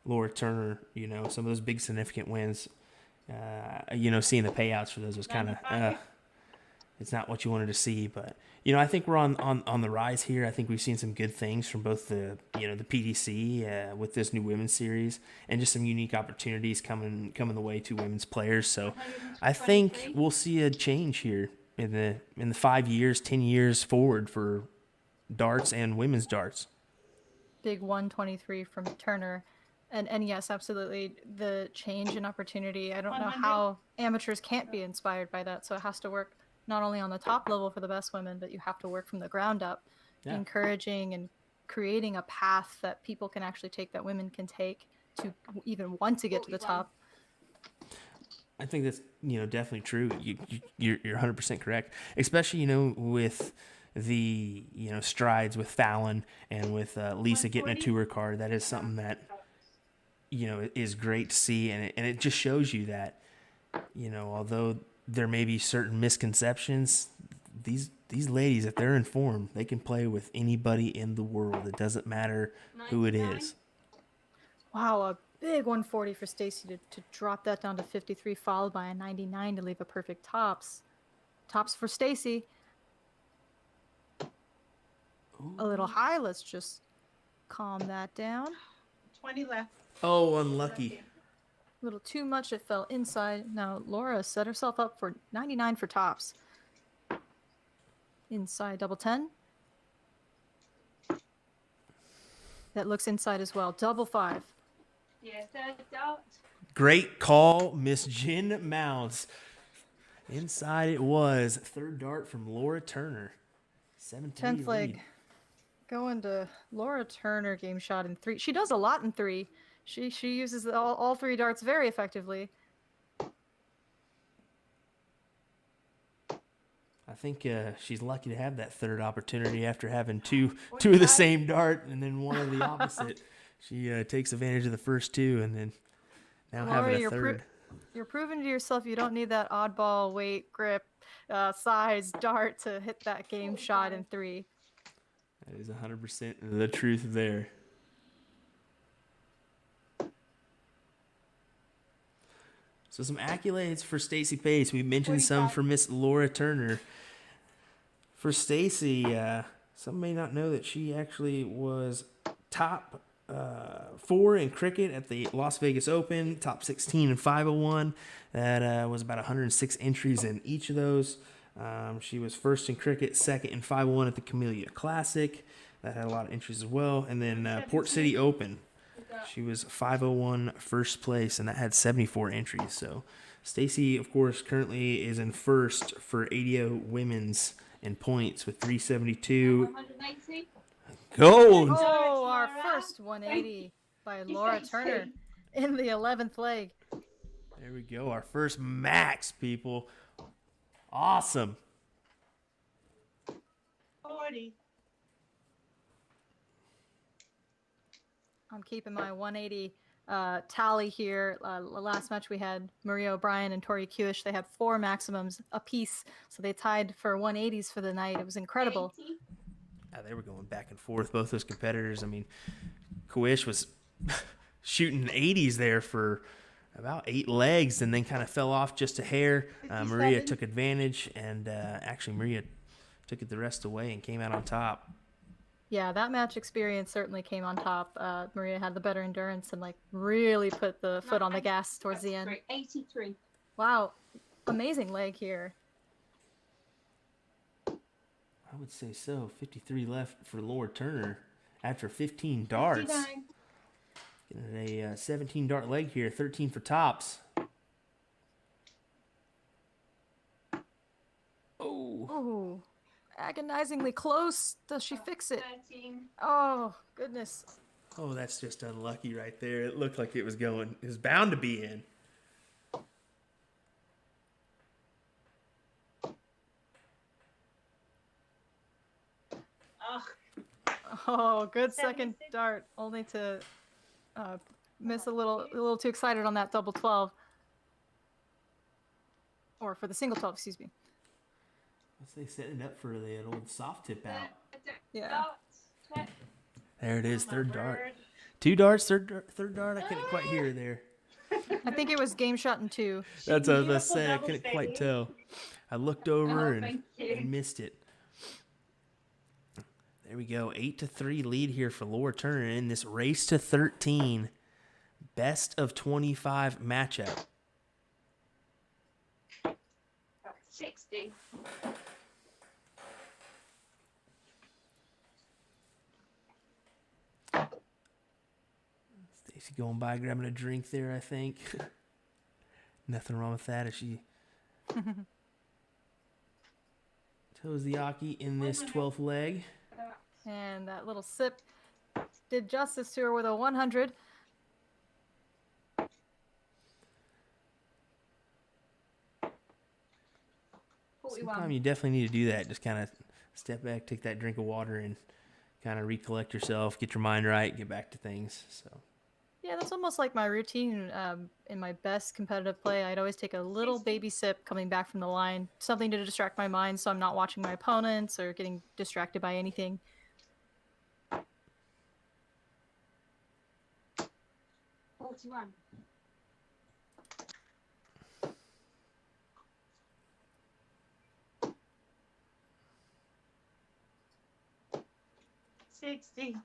[SPEAKER 1] Laura Turner, some of those big significant wins, seeing the payouts for those was kind of,
[SPEAKER 5] 95.
[SPEAKER 1] it's not what you wanted to see. But, I think we're on the rise here. I think we've seen some good things from both the PDC with this new women's series, and just some unique opportunities coming the way to women's players. So I think
[SPEAKER 3] 123.
[SPEAKER 1] we'll see a change here in the 5 years, 10 years forward for darts and women's darts.
[SPEAKER 2] Big 123 from Turner. And yes, absolutely, the change in opportunity. I don't know
[SPEAKER 4] 100.
[SPEAKER 2] how amateurs can't be inspired by that. So it has to work not only on the top level for the best women, but you have to work from the ground up,
[SPEAKER 1] Yeah.
[SPEAKER 2] encouraging and creating a path that people can actually take, that women can take to even want to get to the
[SPEAKER 4] 41.
[SPEAKER 2] top.
[SPEAKER 1] I think that's definitely true. You're 100% correct, especially with the strides with Fallon and with Lisa getting a
[SPEAKER 4] 140.
[SPEAKER 1] tour card. That is something that is great to see, and it just shows you that although there may be certain misconceptions, these ladies, if they're informed, they can play with anybody in the world. It doesn't matter who it
[SPEAKER 3] 99.
[SPEAKER 1] is.
[SPEAKER 2] Wow, a big 140 for Stacey to drop that down to 53, followed by a 99 to leave a perfect tops. Tops for Stacey. A little high. Let's just calm that down.
[SPEAKER 5] 20 left.
[SPEAKER 1] Oh, unlucky.
[SPEAKER 2] A little too much. It fell inside. Now Laura set herself up for 99 for tops. Inside double 10. That looks inside as well. Double 5.
[SPEAKER 3] Yeah, third dart.
[SPEAKER 1] Great call, Miss Jen Mounds. Inside it was. Third dart from Laura Turner. 7-3
[SPEAKER 2] 10th leg.
[SPEAKER 1] lead.
[SPEAKER 2] Going to Laura Turner, game shot in 3. She does a lot in 3. She uses all 3 darts very effectively.
[SPEAKER 1] I think she's lucky to have that third opportunity after having two of the same dart and then one of the opposite. She takes advantage of the first 2 and then now
[SPEAKER 2] Laura,
[SPEAKER 1] having a third.
[SPEAKER 2] You're proving to yourself you don't need that oddball weight, grip, size dart to hit that game shot in 3.
[SPEAKER 1] That is 100% the truth there. So some accolades for Stacey Pace. We mentioned some
[SPEAKER 5] 45.
[SPEAKER 1] for Miss Laura Turner. For Stacey, some may not know that she actually was top 4 in cricket at the Las Vegas Open, top 16 in 501. That was about 106 entries in each of those. She was first in cricket, second in 501 at the Camellia Classic. That had a lot of entries as well. And then Port City Open. She was 501 first place, and that had 74 entries. So Stacey, of course, currently is in first for ADO women's in points with 372.
[SPEAKER 3] 180.
[SPEAKER 1] Gold!
[SPEAKER 2] Oh, our
[SPEAKER 3] Laura.
[SPEAKER 2] first 180 by
[SPEAKER 3] It's
[SPEAKER 2] Laura
[SPEAKER 3] Stacey.
[SPEAKER 2] Turner in the 11th leg.
[SPEAKER 1] There we go. Our first max, people. Awesome.
[SPEAKER 5] 40.
[SPEAKER 2] I'm keeping my 180 tally here. Last match we had Maria O'Brien and Tori Kewish. They had 4 maximums apiece, so they tied for 180s for the night. It was incredible.
[SPEAKER 3] 80.
[SPEAKER 1] They were going back and forth, both those competitors. I mean, Kuish was shooting 80s there for about 8 legs and then kind of fell off just a hair. Maria
[SPEAKER 5] 57.
[SPEAKER 1] took advantage, and actually Maria took it the rest away and came out on top.
[SPEAKER 2] Yeah, that match experience certainly came on top. Maria had the better endurance and really put the foot on the gas towards the end.
[SPEAKER 3] 83.
[SPEAKER 2] Wow, amazing leg here.
[SPEAKER 1] I would say so. 53 left for Laura Turner after 15 darts.
[SPEAKER 3] 59.
[SPEAKER 1] Getting a 17 dart leg here, 13 for tops. Oh.
[SPEAKER 2] Oh, agonizingly close. Does she fix it?
[SPEAKER 3] 13.
[SPEAKER 2] Oh, goodness.
[SPEAKER 1] Oh, that's just unlucky right there. It looked like it was going. It was bound to be in.
[SPEAKER 5] Ugh.
[SPEAKER 2] Oh, good second
[SPEAKER 5] 76.
[SPEAKER 2] dart, only to miss a little too excited on that double 12. Or for the single 12, excuse me.
[SPEAKER 1] Let's say setting it up for the old soft tip out.
[SPEAKER 2] Yeah.
[SPEAKER 1] There it is,
[SPEAKER 5] My
[SPEAKER 1] third dart.
[SPEAKER 5] word.
[SPEAKER 1] 2 darts, third dart. I couldn't quite hear her there.
[SPEAKER 2] I think it was game shot in 2.
[SPEAKER 1] That's what I was about to
[SPEAKER 5] Beautiful
[SPEAKER 1] say. I
[SPEAKER 5] double
[SPEAKER 1] couldn't quite
[SPEAKER 5] steady.
[SPEAKER 1] tell. I looked over
[SPEAKER 3] Oh,
[SPEAKER 1] and
[SPEAKER 3] thank you.
[SPEAKER 1] missed it. There we go. 8-3 lead here for Laura Turner in this race to 13. Best of 25 matchup.
[SPEAKER 3] 60.
[SPEAKER 1] Stacey going by, grabbing a drink there, I think. Nothing wrong with that as she toes the Aki in this 12th leg.
[SPEAKER 2] And that little sip did justice to her with a 100.
[SPEAKER 1] Sometimes you definitely need to do that. Just kind of step back, take that drink of water, and kind of recollect yourself, get your mind right, get back to things. So.
[SPEAKER 2] Yeah, that's almost like my routine in my best competitive play. I'd always take a little baby sip coming back from the line, something to distract my mind so I'm not watching my opponents or getting distracted by anything.
[SPEAKER 3] 41.
[SPEAKER 4] $60.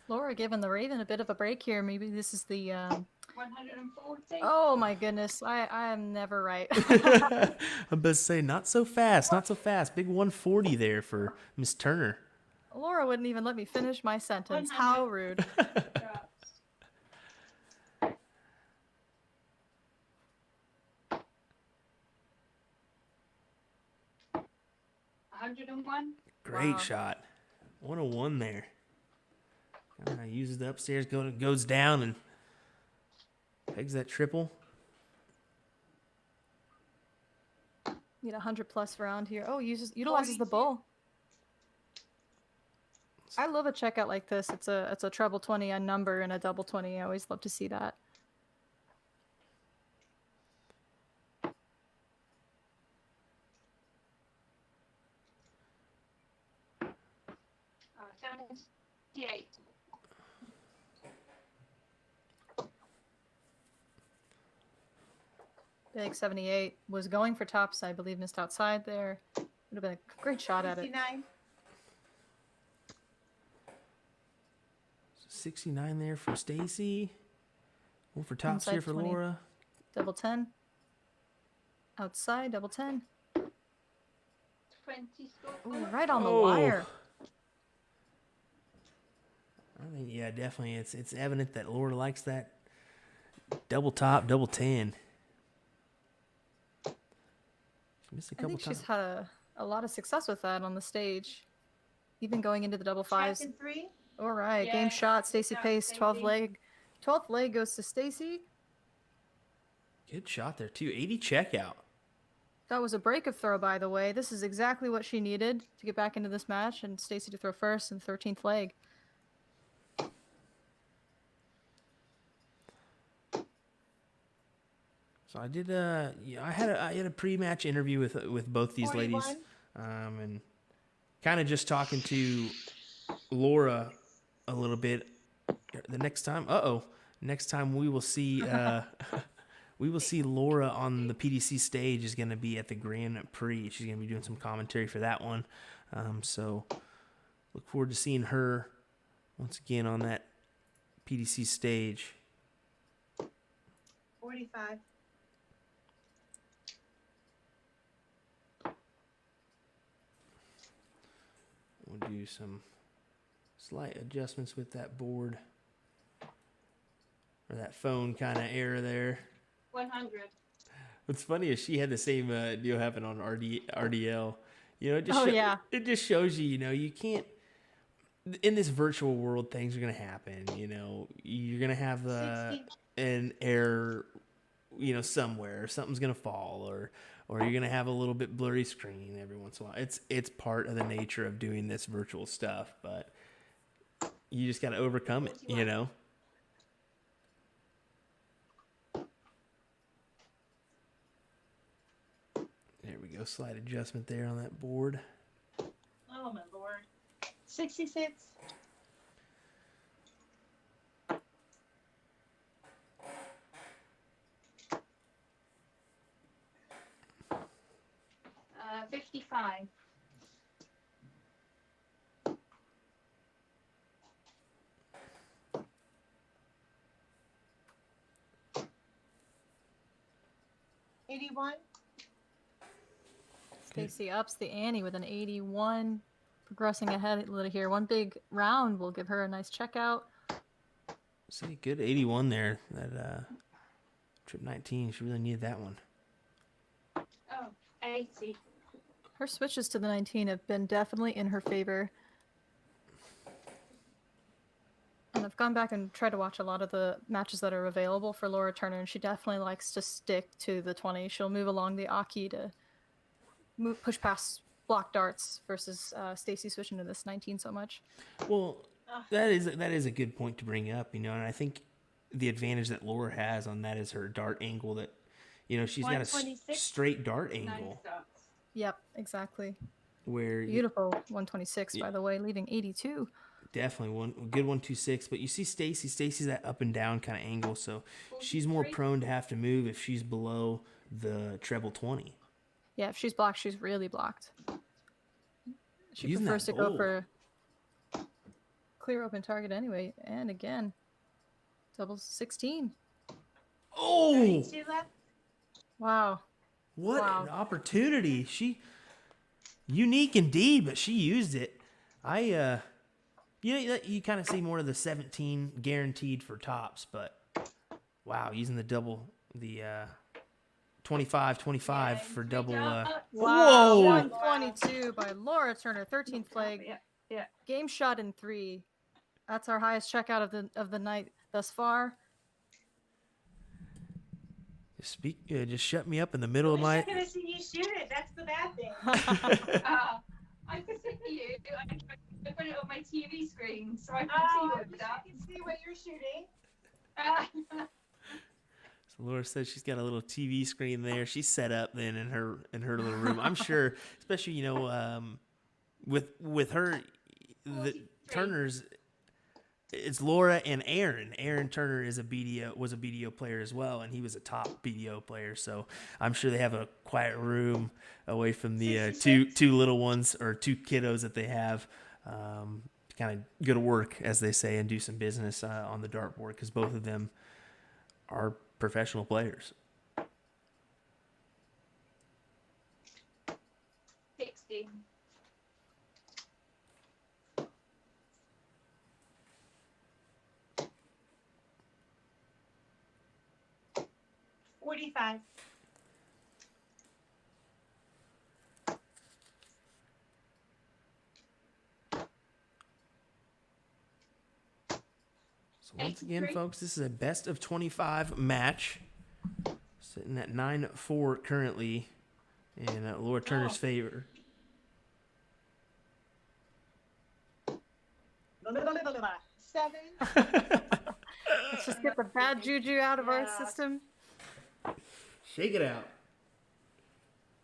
[SPEAKER 2] Laura giving the Raven a bit of a break here. Maybe this is the
[SPEAKER 3] 140.
[SPEAKER 2] oh my goodness, I am never right.
[SPEAKER 1] I'm about to say, not so fast, not so fast. Big 140 there for Miss Turner.
[SPEAKER 2] Laura wouldn't even let me finish my sentence.
[SPEAKER 4] 100.
[SPEAKER 2] How rude.
[SPEAKER 3] Drops. 101.
[SPEAKER 1] Great
[SPEAKER 2] Wow.
[SPEAKER 1] shot. 101 there. Uses the upstairs, goes down and pegs that triple.
[SPEAKER 2] Need a 100+ round here. Oh, utilizes the bull. I love a checkout like this. It's a treble 20 on number and a double 20. I always love to see that.
[SPEAKER 3] 78.
[SPEAKER 2] Big 78 was going for tops. I believe missed outside there. Would have been a great shot at it.
[SPEAKER 5] 69.
[SPEAKER 1] 69 there for Stacey. One for tops
[SPEAKER 2] Inside
[SPEAKER 1] here for
[SPEAKER 2] 20.
[SPEAKER 1] Laura.
[SPEAKER 2] Double 10. Outside, double 10.
[SPEAKER 3] 20 score.
[SPEAKER 2] Ooh, right on the
[SPEAKER 1] Oh.
[SPEAKER 2] wire.
[SPEAKER 1] I think, yeah, definitely. It's evident that Laura likes that double top, double 10. She missed a
[SPEAKER 2] I
[SPEAKER 1] couple
[SPEAKER 2] think she's
[SPEAKER 1] times.
[SPEAKER 2] had a lot of success with that on the stage. Even going into the double fives.
[SPEAKER 5] Second 3.
[SPEAKER 2] All right, game
[SPEAKER 3] Yes,
[SPEAKER 2] shot. Stacey
[SPEAKER 3] good job,
[SPEAKER 2] Pace, 12th
[SPEAKER 3] Stacey.
[SPEAKER 2] leg. 12th leg goes to Stacey.
[SPEAKER 1] Good shot there, too. 80 checkout.
[SPEAKER 2] That was a break of throw, by the way. This is exactly what she needed to get back into this match, and Stacey to throw first in 13th leg.
[SPEAKER 1] So I did. Yeah, I had a pre-match interview with both these ladies,
[SPEAKER 5] 41.
[SPEAKER 1] and kind of just talking to Laura a little bit. The next time we will see we will see Laura on the PDC stage is going to be at the Grand Prix. She's going to be doing some commentary for that one. So look forward to seeing her once again on that PDC stage.
[SPEAKER 5] 45.
[SPEAKER 1] We'll do some slight adjustments with that board or that phone kind of error there.
[SPEAKER 3] 100.
[SPEAKER 1] What's funny is she had the same deal happen on RDL. You know, it just
[SPEAKER 2] Oh, yeah.
[SPEAKER 1] it just shows you, you can't. In this virtual world, things are gonna happen. You're gonna have
[SPEAKER 5] 60.
[SPEAKER 1] an error, somewhere. Something's gonna fall, or you're gonna have a little bit blurry screen every once in a while. It's part of the nature of doing this virtual stuff, but you just gotta overcome it. There we go. Slight adjustment there on that board.
[SPEAKER 4] Oh, my Lord.
[SPEAKER 5] 66.
[SPEAKER 3] Uh, 55.
[SPEAKER 5] $81.
[SPEAKER 2] Stacey ups the ante with an 81, progressing ahead a little here. One big round will give her a nice checkout.
[SPEAKER 1] See, good 81 there. That trip 19. She really needed that one.
[SPEAKER 3] Oh, 80.
[SPEAKER 2] Her switches to the 19 have been definitely in her favor. And I've gone back and tried to watch a lot of the matches that are available for Laura Turner, and she definitely likes to stick to the 20. She'll move along the Aki to push past block darts versus Stacey switching to this 19 so much.
[SPEAKER 1] Well, that is a good point to bring up, and I think the advantage that Laura has on that is her dart angle. That she's got a
[SPEAKER 5] 126,
[SPEAKER 1] straight dart
[SPEAKER 5] 9
[SPEAKER 1] angle
[SPEAKER 5] stops.
[SPEAKER 2] Yep, exactly.
[SPEAKER 1] where
[SPEAKER 2] Beautiful 126, by the way, leaving 82.
[SPEAKER 1] definitely one good 126. But you see Stacey's that up and down kind of angle, so she's more prone to have to move if she's below the treble 20.
[SPEAKER 2] Yeah, if she's blocked, she's really blocked. She
[SPEAKER 1] Using
[SPEAKER 2] prefers to
[SPEAKER 1] that
[SPEAKER 2] go
[SPEAKER 1] bowl.
[SPEAKER 2] for clear open target anyway. And again, double 16.
[SPEAKER 1] Oh,
[SPEAKER 5] 32 left.
[SPEAKER 2] Wow.
[SPEAKER 1] what
[SPEAKER 2] Wow.
[SPEAKER 1] an opportunity! Unique indeed, but she used it. You kind of see more of the 17 guaranteed for tops, but wow, using the double, the 25 for double.
[SPEAKER 2] Wow.
[SPEAKER 1] Whoa!
[SPEAKER 2] 122 by Laura Turner, 13th flag.
[SPEAKER 5] Yeah.
[SPEAKER 2] Game shot in 3. That's our highest checkout of the night thus far.
[SPEAKER 1] Just shut me up in the middle of
[SPEAKER 5] At
[SPEAKER 1] my.
[SPEAKER 5] least I could have seen you shoot it. That's the bad thing.
[SPEAKER 3] I could see you. I put it on my TV screen so I can
[SPEAKER 5] Oh,
[SPEAKER 3] see
[SPEAKER 5] I
[SPEAKER 3] what
[SPEAKER 5] wish
[SPEAKER 3] that.
[SPEAKER 5] I could see what you're shooting.
[SPEAKER 1] So Laura says she's got a little TV screen there. She's set up then in her little room. I'm sure, especially with her, the Turner's. It's Laura and Aaron. Aaron Turner was a BDO player as well, and he was a top BDO player. So I'm sure they have a quiet room away from the two little ones or two kiddos that they have to kind of go to work, as they say, and do some business on the dartboard, because both of them are professional players.
[SPEAKER 3] 60.
[SPEAKER 5] $45.
[SPEAKER 1] So once again,
[SPEAKER 3] 83.
[SPEAKER 1] folks, this is a best of 25 match, sitting at 9-4 currently in Laura Turner's favor.
[SPEAKER 5] $7.
[SPEAKER 2] Let's just get the bad juju out of our
[SPEAKER 5] Yeah.
[SPEAKER 2] system.
[SPEAKER 1] Shake it out.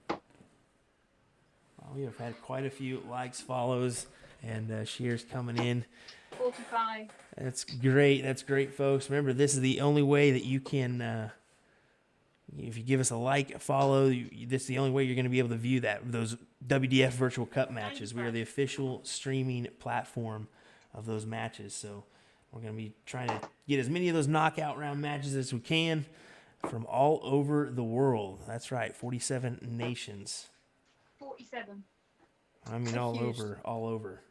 [SPEAKER 1] Well, we have had quite a few likes, follows, and shares coming in.
[SPEAKER 3] 45.
[SPEAKER 1] That's great. That's great, folks. Remember, this is the only way that you can. If you give us a like, a follow, this is the only way you're going to be able to view those WDF Virtual Cup matches. We are the official streaming platform of those matches. So we're going to be trying to get as many of those knockout round matches as we can from all over the world. That's right, 47 nations.
[SPEAKER 3] 47.
[SPEAKER 1] I mean, all over.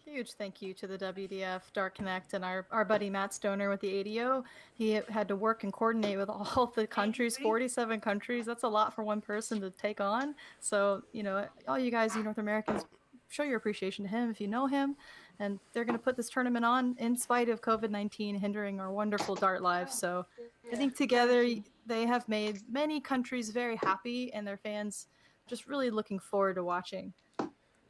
[SPEAKER 2] Huge thank you to the WDF, Dart Connect, and our buddy Matt Stoner with the ADO. He had to work and coordinate with all the countries, 47 countries. That's a lot for one person to take on. So, all you guys, you North Americans, show your appreciation to him if you know him. And they're going to put this tournament on in spite of COVID-19 hindering our wonderful Dart lives. So I think together they have made many countries very happy, and their fans just really looking forward to watching.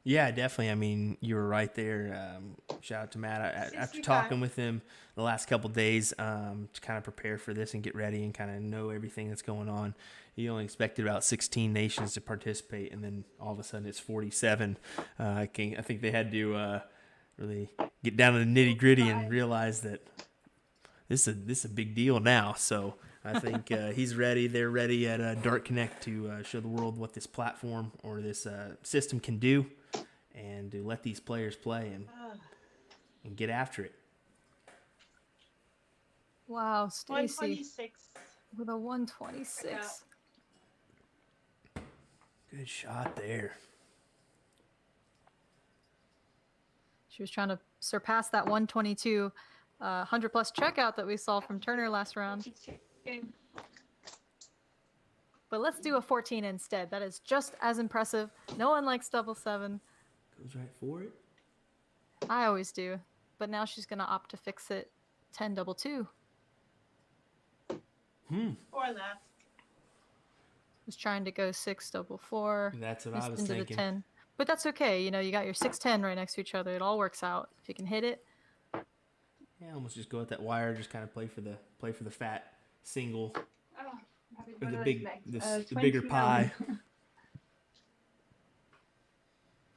[SPEAKER 1] Yeah, definitely. I mean, you were right there. Shout out to Matt. After
[SPEAKER 5] 65.
[SPEAKER 1] talking with him the last couple of days to kind of prepare for this and get ready and kind of know everything that's going on, he only expected about 16 nations to participate, and then all of a sudden it's 47. I think they had to really get down to the nitty gritty and realize that this is a big deal now. So I think he's ready. They're ready at Dart Connect to show the world what this platform or this system can do, and to let these players play and get after it.
[SPEAKER 2] Wow, Stacey
[SPEAKER 5] 126.
[SPEAKER 2] with a 126.
[SPEAKER 1] Good shot there.
[SPEAKER 2] She was trying to surpass that 122 100 plus checkout that we saw from Turner last round. But let's do a 14 instead. That is just as impressive. No one likes double seven.
[SPEAKER 1] Goes right for it.
[SPEAKER 2] I always do. But now she's going to opt to fix it 10 double two.
[SPEAKER 5] Four left.
[SPEAKER 2] Was trying to go 6 double 4.
[SPEAKER 1] That's what I
[SPEAKER 2] missed
[SPEAKER 1] was
[SPEAKER 2] into
[SPEAKER 1] thinking.
[SPEAKER 2] the 10. But that's okay. You know, you got your 6-10 right next to each other. It all works out. If you can hit it.
[SPEAKER 1] Yeah, almost just go at that wire, just kind of play for the fat single,
[SPEAKER 3] Oh, I'm having
[SPEAKER 1] or
[SPEAKER 3] one
[SPEAKER 1] the
[SPEAKER 3] of
[SPEAKER 1] big,
[SPEAKER 3] those
[SPEAKER 1] the bigger
[SPEAKER 4] 21.
[SPEAKER 1] pie.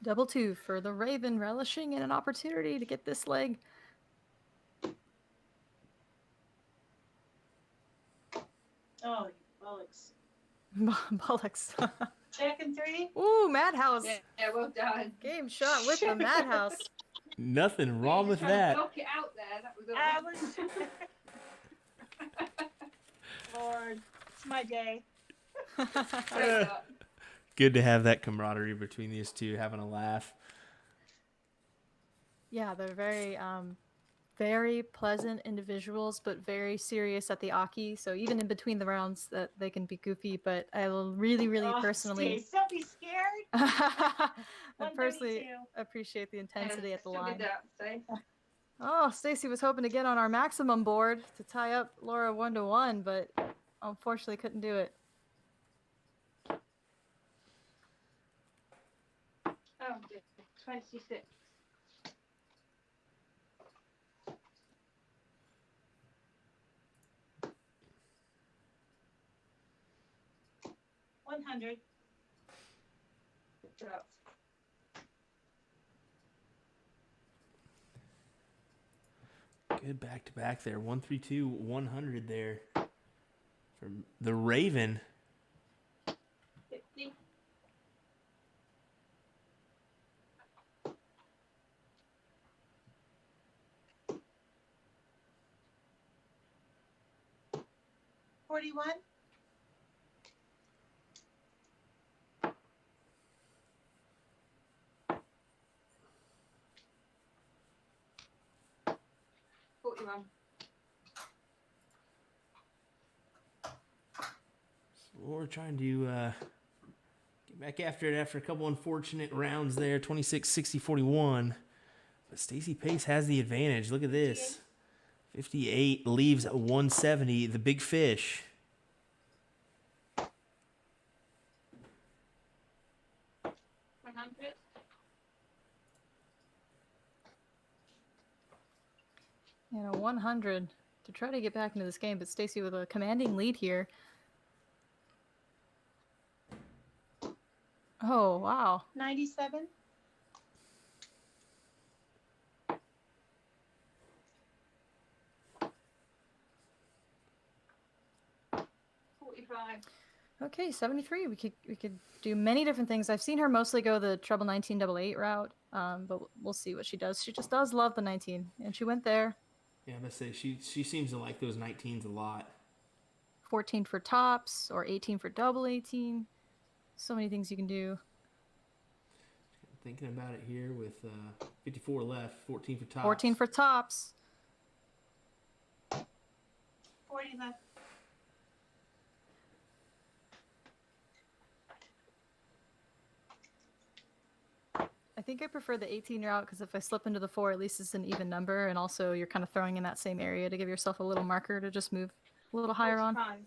[SPEAKER 2] Double 2 for the Raven, relishing in an opportunity to get this leg.
[SPEAKER 5] Oh, bullocks.
[SPEAKER 2] Bollocks.
[SPEAKER 5] Check and 3.
[SPEAKER 2] Ooh, Madhouse.
[SPEAKER 3] Yeah, well done.
[SPEAKER 2] Game shot with the Madhouse.
[SPEAKER 1] Nothing wrong with
[SPEAKER 3] Trying to
[SPEAKER 1] that.
[SPEAKER 3] knock it out there. That was all.
[SPEAKER 5] Lord, it's my day.
[SPEAKER 3] Great shot.
[SPEAKER 1] Good to have that camaraderie between these two, having a laugh.
[SPEAKER 2] Yeah, they're very, very pleasant individuals, but very serious at the Aki. So even in between the rounds, that they can be goofy. But I will really, really
[SPEAKER 5] Oh,
[SPEAKER 2] personally,
[SPEAKER 5] Stacey, don't be scared.
[SPEAKER 2] I personally
[SPEAKER 5] 132.
[SPEAKER 2] appreciate the intensity at the
[SPEAKER 3] Still
[SPEAKER 2] line.
[SPEAKER 3] did that, so.
[SPEAKER 2] Oh, Stacey was hoping to get on our maximum board to tie up Laura 1-1, but unfortunately couldn't do it.
[SPEAKER 3] Oh, dear. 26.
[SPEAKER 5] $100.
[SPEAKER 3] Good job.
[SPEAKER 1] Good back to back there. 132, 100 there from the Raven.
[SPEAKER 3] 50.
[SPEAKER 5] $41.
[SPEAKER 3] $41.
[SPEAKER 1] So we're trying to get back after it after a couple unfortunate rounds there. 26, 60, 41. But Stacey Pace has the advantage. Look at this. 58 leaves 170, the big fish.
[SPEAKER 3] 100.
[SPEAKER 2] You know, 100 to try to get back into this game, but Stacey with a commanding lead here. Oh, wow.
[SPEAKER 5] 97.
[SPEAKER 2] Okay, 73. We could do many different things. I've seen her mostly go the treble 19 double 8 route, but we'll see what she does. She just does love the 19, and she went there.
[SPEAKER 1] Yeah, I'm gonna say she seems to like those 19s a lot.
[SPEAKER 2] 14 for tops or 18 for double 18. So many things you can do.
[SPEAKER 1] Thinking about it here with 54 left, 14 for tops.
[SPEAKER 2] 14 for tops.
[SPEAKER 5] 40 left.
[SPEAKER 2] I think I prefer the 18 route because if I slip into the 4, at least it's an even number, and also you're kind of throwing in that same area to give yourself a little marker to just move a little higher on.
[SPEAKER 5] 45.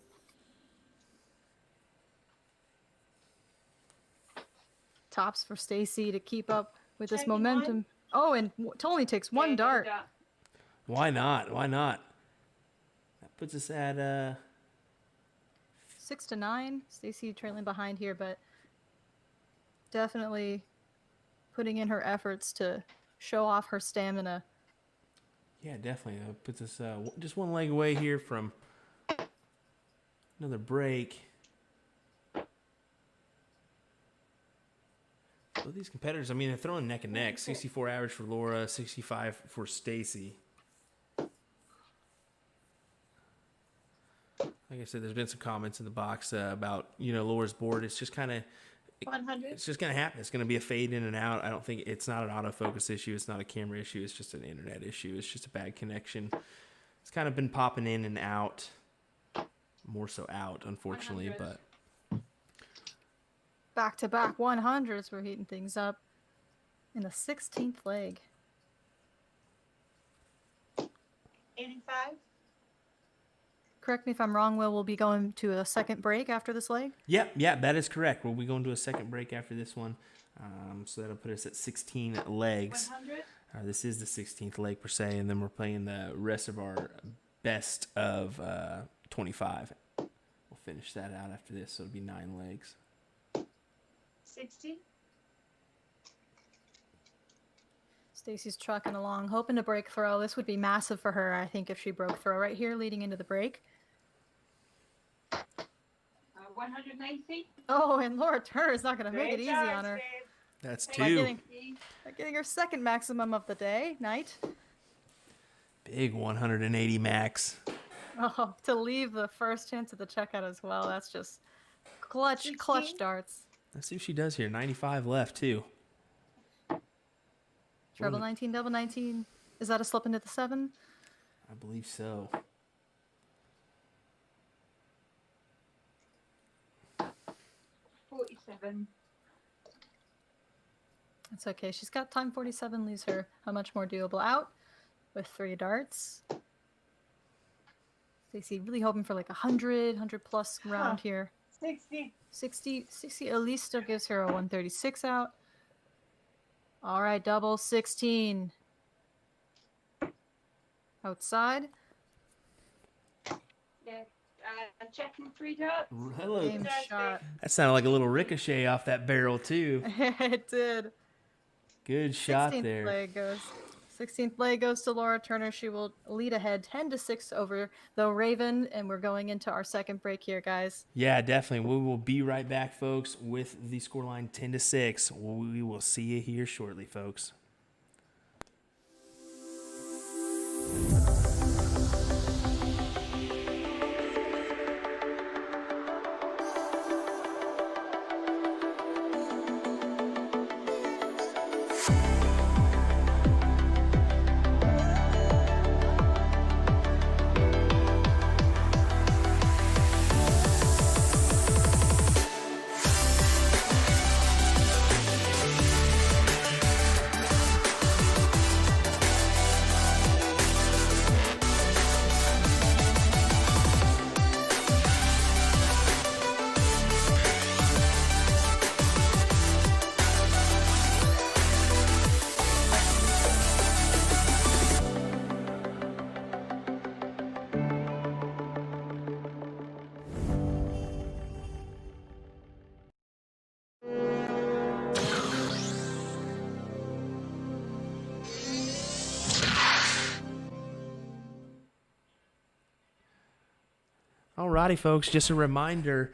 [SPEAKER 2] Tops for Stacey to keep up with this
[SPEAKER 5] Checking
[SPEAKER 2] momentum.
[SPEAKER 5] one.
[SPEAKER 2] Oh, and it only takes one dart.
[SPEAKER 1] Why not? Why not? That puts us at
[SPEAKER 2] 6 to 9. Stacey trailing behind here, but definitely putting in her efforts to show off her stamina.
[SPEAKER 1] yeah, definitely. That puts us just one leg away here from another break. Both these competitors, I mean, they're throwing neck and neck. 64 average for Laura, 65 for Stacey. Like I said, there's been some comments in the box about, Laura's board. It's just kind of
[SPEAKER 5] 100.
[SPEAKER 1] It's just going to happen. It's going to be a fade in and out. I don't think it's not an autofocus issue. It's not a camera issue. It's just an internet issue. It's just a bad connection. It's kind of been popping in and out, more so out, unfortunately.
[SPEAKER 3] 100.
[SPEAKER 1] But
[SPEAKER 2] Back-to-back 100s. We're heating things up in the 16th leg.
[SPEAKER 5] 85.
[SPEAKER 2] Correct me if I'm wrong, Will. We'll be going to a second break after this leg.
[SPEAKER 1] yeah, that is correct. We'll be going to a second break after this one. So that'll put us at 16 legs.
[SPEAKER 5] 100.
[SPEAKER 1] This is the 16th leg per se, and then we're playing the rest of our best of 25. We'll finish that out after this, so it'll be 9 legs.
[SPEAKER 5] 60.
[SPEAKER 2] Stacey's trucking along, hoping to break throw. This would be massive for her, I think, if she broke throw right here, leading into the break.
[SPEAKER 3] 190.
[SPEAKER 2] Oh, and Laura Turner's not going to make it
[SPEAKER 5] Great
[SPEAKER 2] easy
[SPEAKER 5] charge,
[SPEAKER 2] on her.
[SPEAKER 5] babe.
[SPEAKER 1] That's
[SPEAKER 2] By
[SPEAKER 1] 2.
[SPEAKER 2] getting her second maximum of the day, night.
[SPEAKER 1] Big 180 max.
[SPEAKER 2] Oh, to leave the first chance of the checkout as well. That's just clutch
[SPEAKER 5] 16.
[SPEAKER 2] darts.
[SPEAKER 1] Let's see what she does here. 95 left, too.
[SPEAKER 2] Treble
[SPEAKER 1] Ooh.
[SPEAKER 2] 19, double 19. Is that a slip into the 7?
[SPEAKER 1] I believe so.
[SPEAKER 3] $47.
[SPEAKER 2] That's okay. She's got time. 47 leaves her a much more doable out with 3 darts. Stacey really hoping for like 100 plus round here.
[SPEAKER 5] 60.
[SPEAKER 2] 60 at least still gives her a 136 out. All right, double 16. Outside.
[SPEAKER 3] Yeah. Checking 3 darts.
[SPEAKER 1] Hello.
[SPEAKER 2] Game shot.
[SPEAKER 1] That sounded like a little ricochet off that barrel, too.
[SPEAKER 2] It did.
[SPEAKER 1] Good shot
[SPEAKER 2] 16th
[SPEAKER 1] there.
[SPEAKER 2] leg goes. 16th leg goes to Laura Turner. She will lead ahead 10-6 over the Raven, and we're going into our second break here, guys.
[SPEAKER 1] Yeah, definitely. We will be right back, folks, with the scoreline 10-6. We will see you here shortly, folks. Alrighty, folks, just a reminder,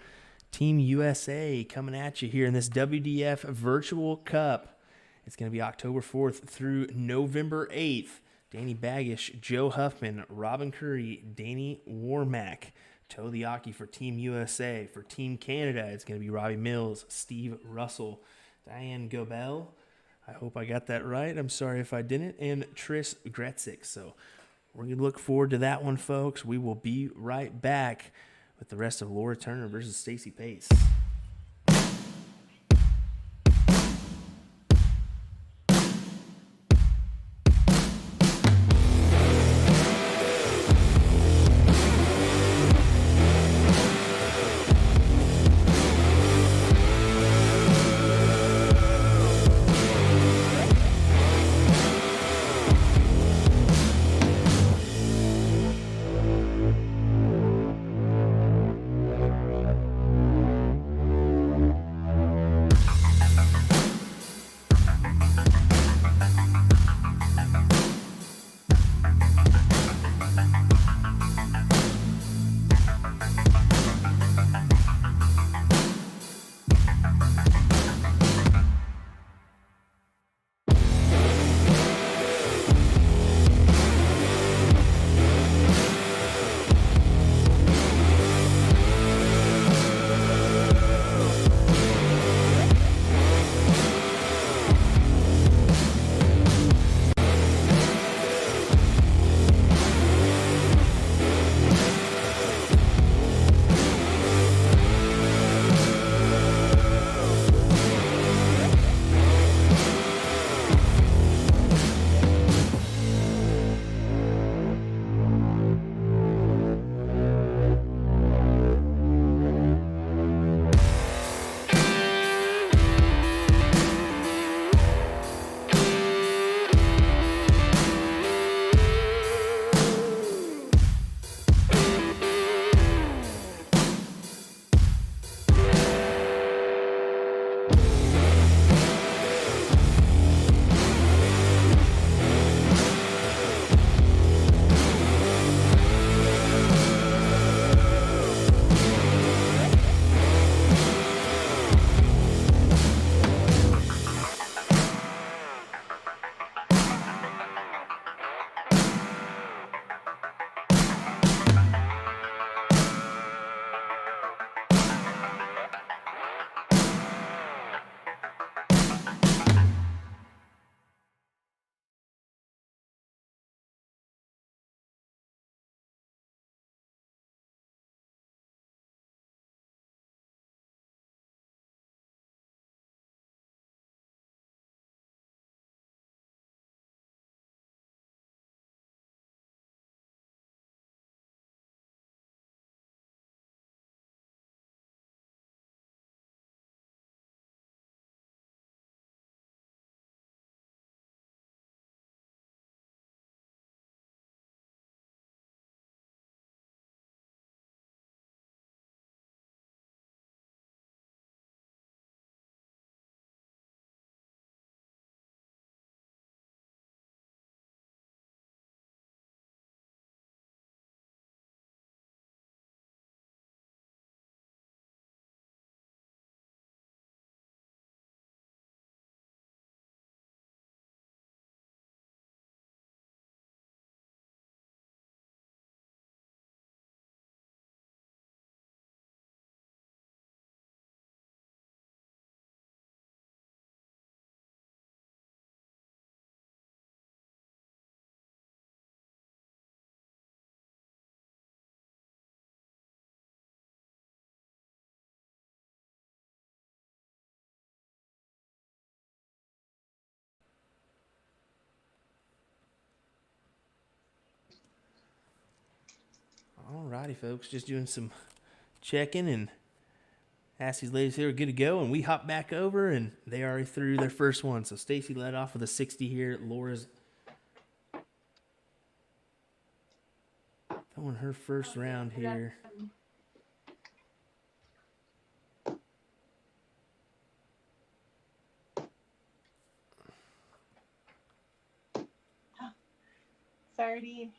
[SPEAKER 1] Team USA coming at you here in this WDF Virtual Cup. It's going to be October 4th through November 8th. Danny Baggish, Joe Huffman, Robin Curry, Danny Warmack, Toe the Aki for Team USA. For Team Canada, it's going to be Robbie Mills, Steve Russell, Diane Gobel. I hope I got that right. I'm sorry if I didn't. And Tris Gretzik. So we're going to look forward to that one, folks. We will be right back with the rest of Laura Turner versus Stacey Pace. Alrighty, folks. Just doing some checking and asked these ladies if they were good to go, and we hop back over, and they already threw their first one. So Stacey led off with a 60 here. Laura's throwing her first round here.
[SPEAKER 5] $30.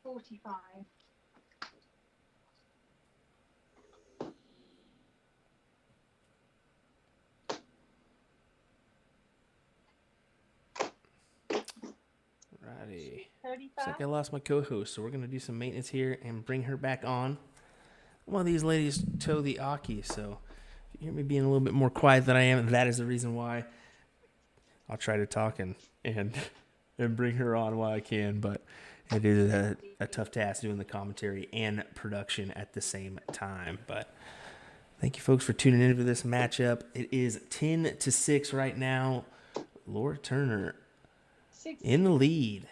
[SPEAKER 5] $45.
[SPEAKER 1] Alrighty.
[SPEAKER 5] 35.
[SPEAKER 1] Looks like I lost my co-host, so we're gonna do some maintenance here and bring her back on. One of these ladies tow the Aki, so if you hear me being a little bit more quiet than I am, that is the reason why. I'll try to talk and bring her on while I can, but it is a tough task doing the commentary and production at the same time. But thank you, folks, for tuning in for this matchup. It is 10-6 right now. Laura Turner
[SPEAKER 5] 60.
[SPEAKER 1] in the lead.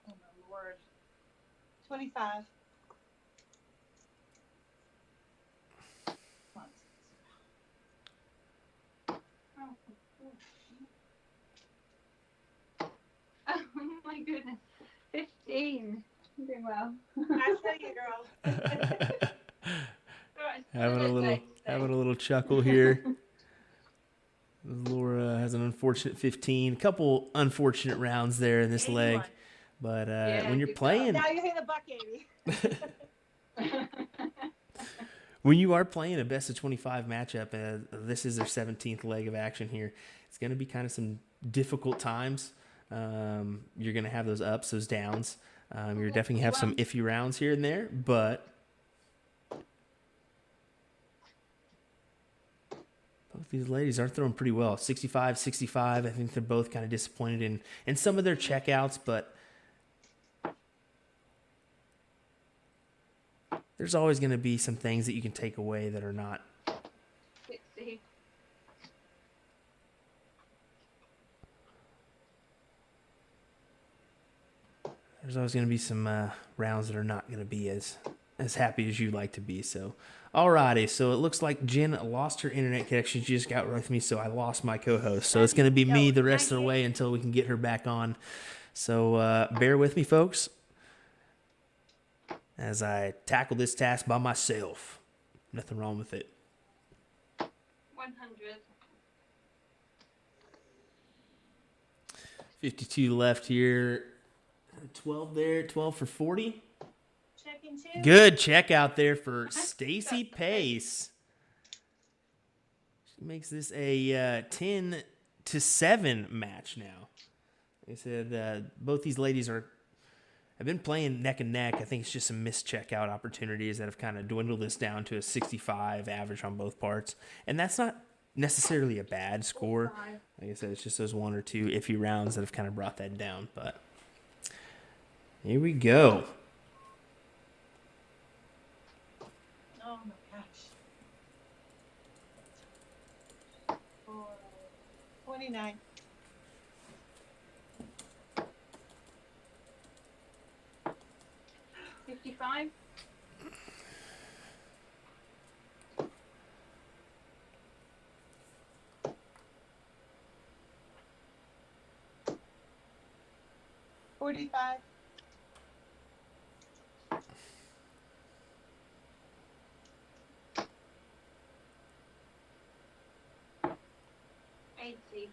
[SPEAKER 5] Oh my Lord. 25.
[SPEAKER 3] Oh my goodness. 15. I'm doing well.
[SPEAKER 5] I feel you, girl.
[SPEAKER 1] having a little chuckle here. Laura has an unfortunate 15. A couple unfortunate rounds there in this
[SPEAKER 5] 81.
[SPEAKER 1] leg. But when you're
[SPEAKER 3] good
[SPEAKER 1] playing,
[SPEAKER 5] Now you hit a buck 80.
[SPEAKER 1] when you are playing a best of 25 matchup, this is their 17th leg of action here. It's going to be kind of some difficult times. You're going to have those ups, those downs. You're definitely have some iffy rounds here and there, but both these ladies are throwing pretty well. 65, 65. I think they're both kind of disappointed in some of their checkouts, but there's always going to be some things that you can take away that are not.
[SPEAKER 3] 60.
[SPEAKER 1] There's always going to be some rounds that are not going to be as happy as you'd like to be. So, alrighty. So it looks like Jen lost her internet connection. She just got with me, so I lost my co-host. So it's going to be me the rest of the way until we can get her back on. So bear with me, folks, as I tackle this task by myself. Nothing wrong with it.
[SPEAKER 3] 100.
[SPEAKER 1] 52 left here. 12 there. 12 for 40.
[SPEAKER 5] Checking two.
[SPEAKER 1] Good check out there for Stacey Pace. She makes this a 10-7 match now. Like I said, both these ladies have been playing neck and neck. I think it's just some missed checkout opportunities that have kind of dwindled this down to a 65 average on both parts. And that's not necessarily a bad score. Like I said, it's just those one or two iffy rounds that have kind of brought that down. But here we go.
[SPEAKER 5] Oh my gosh. 29.
[SPEAKER 3] 55.
[SPEAKER 5] 45.
[SPEAKER 3] 80.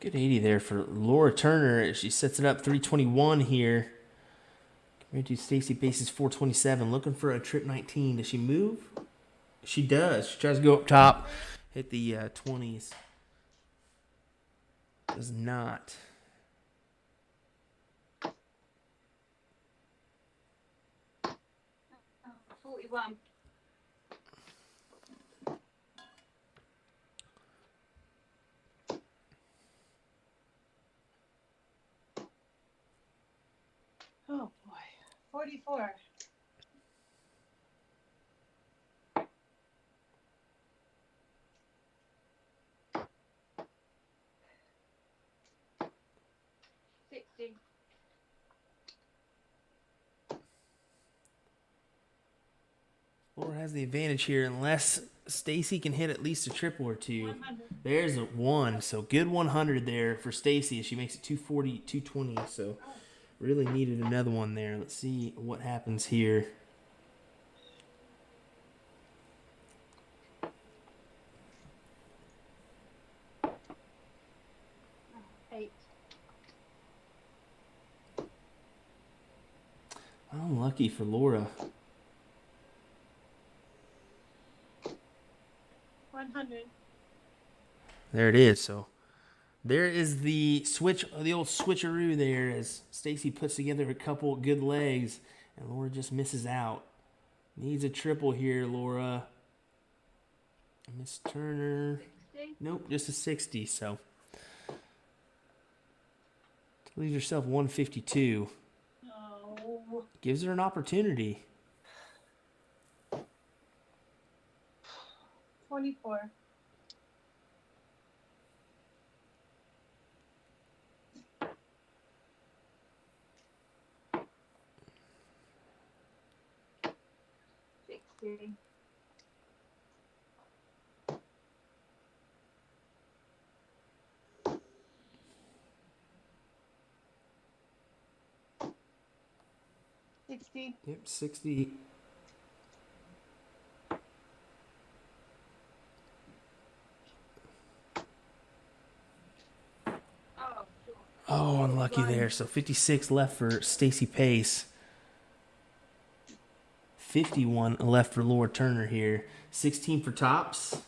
[SPEAKER 1] Good 80 there for Laura Turner. She sets it up 321 here. Compared to Stacey Pace's 427. Looking for a trip 19. Does she move? She does. She tries to go up top. Hit the 20s. Does not.
[SPEAKER 3] Oh, 41.
[SPEAKER 5] Oh boy. 44.
[SPEAKER 1] Laura has the advantage here unless Stacey can hit at least a triple or two.
[SPEAKER 5] 100.
[SPEAKER 1] There's a 1. So good 100 there for Stacey as she makes it 240, 220. So really needed another one there. Let's see what happens here.
[SPEAKER 3] Eight.
[SPEAKER 1] Unlucky for Laura.
[SPEAKER 5] 100.
[SPEAKER 1] There it is. So there is the switch, the old switcheroo there as Stacey puts together a couple good legs and Laura just misses out. Needs a triple here, Laura. Miss Turner.
[SPEAKER 3] 60.
[SPEAKER 1] Nope, just a 60. So leaves herself 152.
[SPEAKER 5] No.
[SPEAKER 1] Gives her an opportunity.
[SPEAKER 5] 24.
[SPEAKER 1] Yep, 60. Oh, unlucky there. So 56 left for Stacey Pace. 51 left for Laura Turner here. 16 for tops.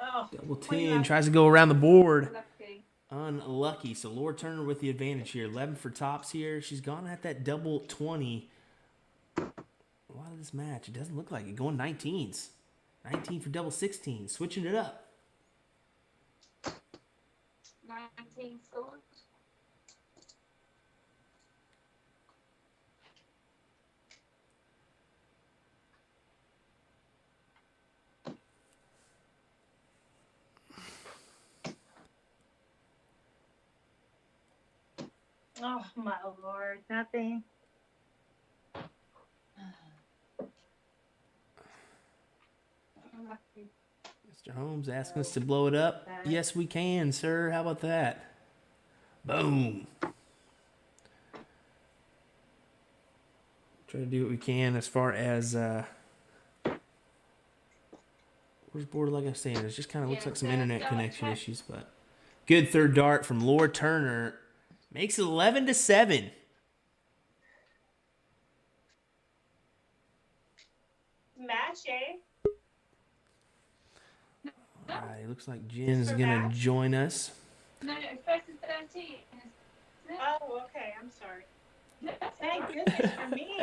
[SPEAKER 5] Oh,
[SPEAKER 1] Double 10.
[SPEAKER 5] 29.
[SPEAKER 1] Tries to go around the board.
[SPEAKER 3] Lucky.
[SPEAKER 1] Unlucky. So Laura Turner with the advantage here. 11 for tops here. She's gone at that double 20. A lot of this match. It doesn't look like it. Going 19s. 19 for double 16. Switching it up.
[SPEAKER 3] 19 scores.
[SPEAKER 5] Oh my lord, nothing.
[SPEAKER 3] Unlucky.
[SPEAKER 1] Mr. Holmes asking us to blow it up. Yes, we can, sir. How about that? Boom. Try to do what we can as far as where's board, like I was saying, it just kind of looks like some internet connection issues, but good third dart from Laura Turner. Makes it 11-7.
[SPEAKER 5] Match, eh?
[SPEAKER 1] All right, looks like Jen's gonna join us.
[SPEAKER 3] No, first is 13. Isn't it?
[SPEAKER 5] Oh, okay. I'm sorry. Thank goodness for me.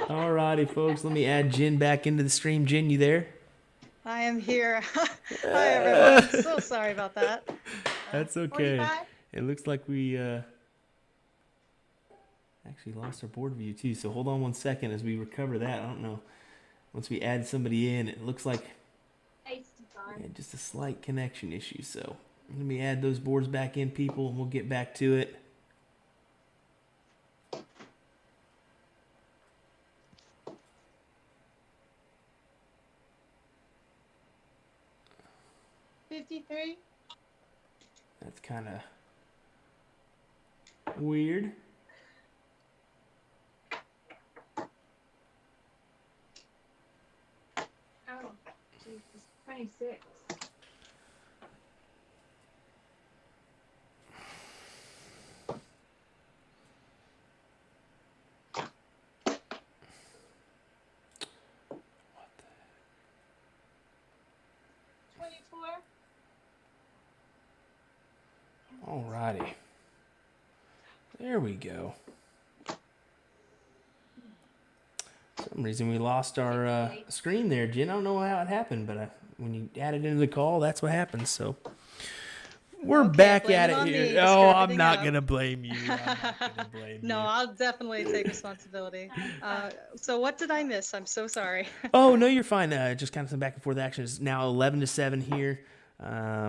[SPEAKER 1] All righty, folks. Let me add Jen back into the stream. Jen, you there?
[SPEAKER 2] I am here. Hi, everyone. So sorry about that.
[SPEAKER 1] That's okay.
[SPEAKER 5] 45?
[SPEAKER 1] It looks like we actually lost our board view too. So hold on one second as we recover that. I don't know. Once we add somebody in, it looks like
[SPEAKER 3] 85.
[SPEAKER 1] just a slight connection issue. So let me add those boards back in, people, and we'll get back to it.
[SPEAKER 5] $53?
[SPEAKER 1] That's kind of weird.
[SPEAKER 3] Oh, Jesus. 26.
[SPEAKER 1] Alrighty. There we go. For some reason we lost our screen there, Jen. I don't know how it happened, but when you add it into the call, that's what happens. So we're
[SPEAKER 2] Okay,
[SPEAKER 1] back
[SPEAKER 2] blame
[SPEAKER 1] at
[SPEAKER 2] it
[SPEAKER 1] it
[SPEAKER 2] on
[SPEAKER 1] here.
[SPEAKER 2] me to
[SPEAKER 1] Oh,
[SPEAKER 2] screw
[SPEAKER 1] I'm
[SPEAKER 2] everything
[SPEAKER 1] not
[SPEAKER 2] up.
[SPEAKER 1] gonna blame you. I'm not gonna blame
[SPEAKER 2] No,
[SPEAKER 1] you.
[SPEAKER 2] I'll definitely take responsibility. So what did I miss? I'm so sorry.
[SPEAKER 1] Oh no, you're fine. Just kind of some back and forth action. It's now 11-7 here.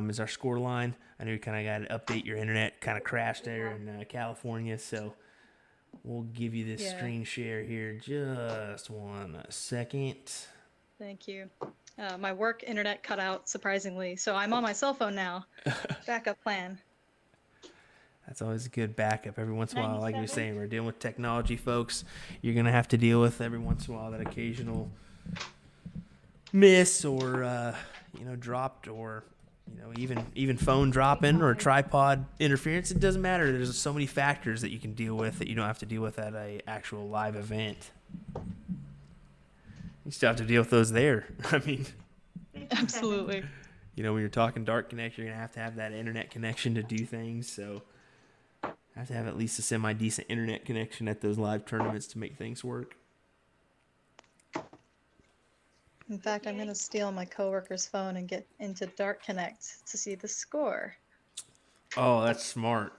[SPEAKER 1] Is our score line. I know you kind of got to update your internet. Kind of crashed there in California, so we'll give you this
[SPEAKER 2] Yeah.
[SPEAKER 1] screen share here. Just 1 second.
[SPEAKER 2] Thank you. My work internet cut out, surprisingly, so I'm on my cell phone now. Backup plan.
[SPEAKER 1] That's always a good backup. Every once in a while, like you're
[SPEAKER 4] 97.
[SPEAKER 1] saying, we're dealing with technology, folks. You're gonna have to deal with every once in a while that occasional miss or dropped or even phone dropping or tripod interference. It doesn't matter. There's so many factors that you can deal with that you don't have to deal with at a actual live event. You still have to deal with those there. I mean,
[SPEAKER 4] 57.
[SPEAKER 2] Absolutely.
[SPEAKER 1] when you're talking Dark Connect, you're gonna have that internet connection to do things. So I have to have at least a semi-decent internet connection at those live tournaments to make things work.
[SPEAKER 2] In fact, I'm going to steal my coworker's phone and get into Dark Connect to see the score.
[SPEAKER 1] Oh, that's smart.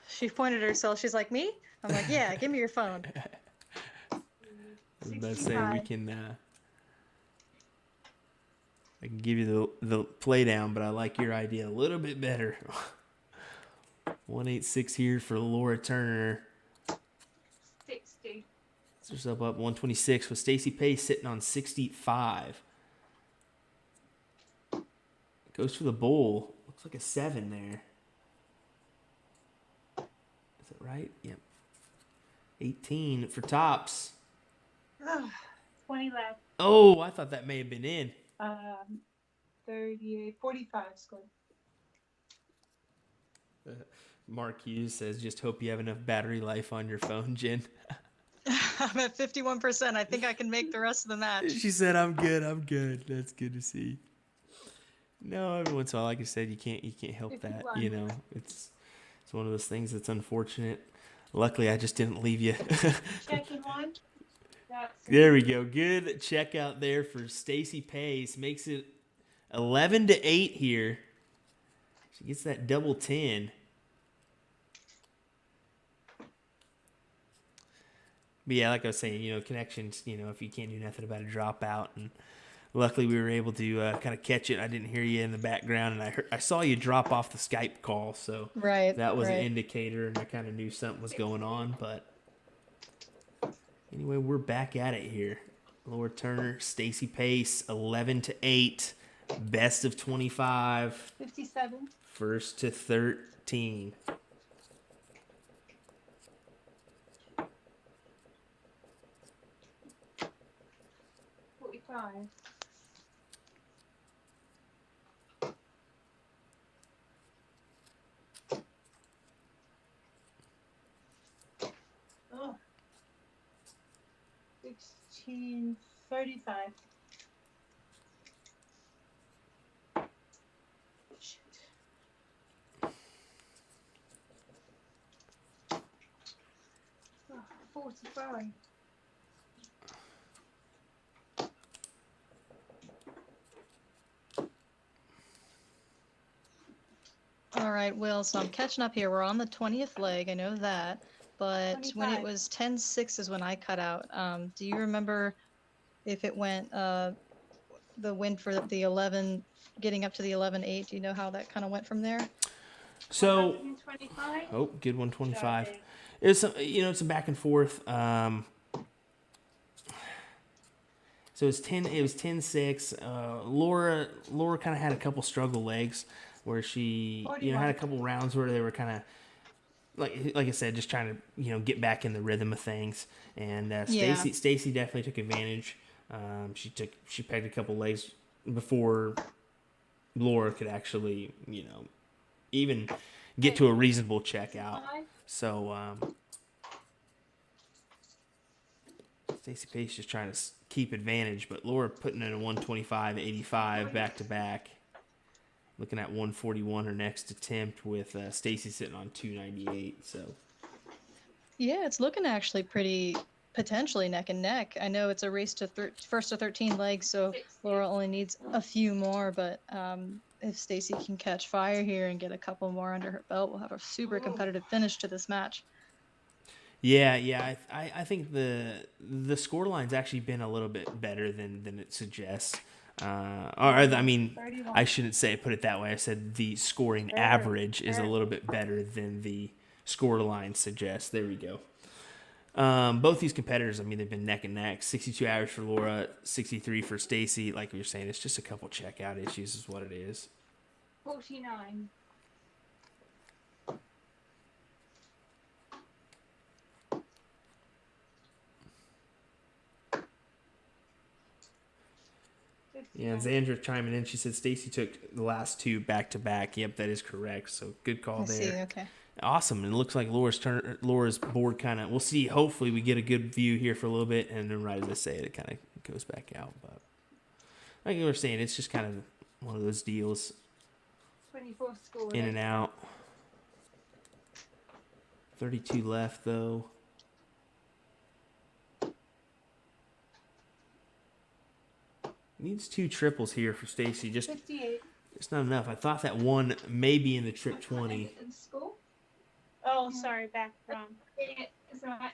[SPEAKER 2] She pointed at herself. She's like, me? I'm like, yeah, give me your phone.
[SPEAKER 1] I was about to say we
[SPEAKER 4] 65.
[SPEAKER 1] can. I can give you the play down, but I like your idea a little bit better. 186 here for Laura Turner.
[SPEAKER 3] 60.
[SPEAKER 1] Sets herself up 126 with Stacey Pace sitting on 65. Goes for the bowl. Looks like a 7 there. Is that right? Yep. 18 for tops.
[SPEAKER 4] 20 left.
[SPEAKER 1] Oh, I thought that may have been in.
[SPEAKER 4] 38, 45 scored.
[SPEAKER 1] Mark Hughes says, just hope you have enough battery life on your phone, Jen.
[SPEAKER 2] I'm at 51%. I think I can make the rest of the match.
[SPEAKER 1] She said, I'm good. That's good to see. No, every once in a while, like I said, you can't help that.
[SPEAKER 4] 51.
[SPEAKER 1] It's one of those things that's unfortunate. Luckily, I just didn't leave you.
[SPEAKER 4] Checking one. That's
[SPEAKER 1] There we go. Good checkout there for Stacey Pace. Makes it 11-8 here. She gets that double 10. But yeah, like I was saying, connections, if you can't do nothing about a dropout, and luckily we were able to kind of catch it. I didn't hear you in the background, and I saw you drop off the Skype call, so
[SPEAKER 2] Right.
[SPEAKER 1] that was an
[SPEAKER 2] right.
[SPEAKER 1] indicator, and I kind of knew something was going on. But anyway, we're back at it here. Laura Turner, Stacey Pace, 11-8, best of 25,
[SPEAKER 4] 57.
[SPEAKER 1] first to 13.
[SPEAKER 4] Five. Oh. 1635. Shit. Oh, 45.
[SPEAKER 2] All right, Will, so I'm catching up here. We're on the 20th leg. I know that. But when it
[SPEAKER 4] 25.
[SPEAKER 2] was 10-6 is when I cut out. Do you remember if it went the win for the 11, getting up to the 11-8? Do you know how that kind of went from there?
[SPEAKER 1] So,
[SPEAKER 4] 125.
[SPEAKER 1] oh, good 125. It's it's a back and forth. So it was 10-6. Laura kind of had a couple struggle legs where she had a
[SPEAKER 4] 41.
[SPEAKER 1] couple rounds where they were kind of like I said, just trying to get back in the rhythm of things. And
[SPEAKER 2] Yeah.
[SPEAKER 1] Stacey definitely took advantage. She pegged a couple legs before Laura could actually even get to a reasonable checkout. So Stacey Pace just trying to keep advantage, but Laura putting in a 125-85 back to back. Looking at 141 her next attempt with Stacey sitting on 298. So
[SPEAKER 2] Yeah, it's looking actually pretty potentially neck and neck. I know it's a race to first to 13 legs, so
[SPEAKER 3] 60.
[SPEAKER 2] Laura only needs a few more. But if Stacey can catch fire here and get a couple more under her belt, we'll have a super competitive finish to this match.
[SPEAKER 1] Yeah. I think the score line's actually been a little bit better than it suggests. I mean,
[SPEAKER 4] 31.
[SPEAKER 1] I shouldn't put it that way. I said the scoring average is a little bit better than the score line suggests. There we go. Both these competitors, I mean, they've been neck and neck. 62 average for Laura, 63 for Stacey. Like we were saying, it's just a couple checkout issues is what it is.
[SPEAKER 3] 49.
[SPEAKER 1] Yeah, Xandra chiming in. She said Stacey took the last two back to back. Yep, that is correct. So good call
[SPEAKER 2] I
[SPEAKER 1] there.
[SPEAKER 2] see. Okay.
[SPEAKER 1] Awesome. And it looks like Laura's board kind of. We'll see. Hopefully, we get a good view here for a little bit, and then right as I say it, it kind of goes back out. But like you were saying, it's just kind of one of those deals,
[SPEAKER 3] 24 score.
[SPEAKER 1] in and out. 32 left though. Needs 2 triples here for Stacey. Just
[SPEAKER 3] 58.
[SPEAKER 1] it's not enough. I thought that one may be in the trip 20.
[SPEAKER 3] In school?
[SPEAKER 4] Oh, sorry, back from.
[SPEAKER 3] Yeah, it's alright.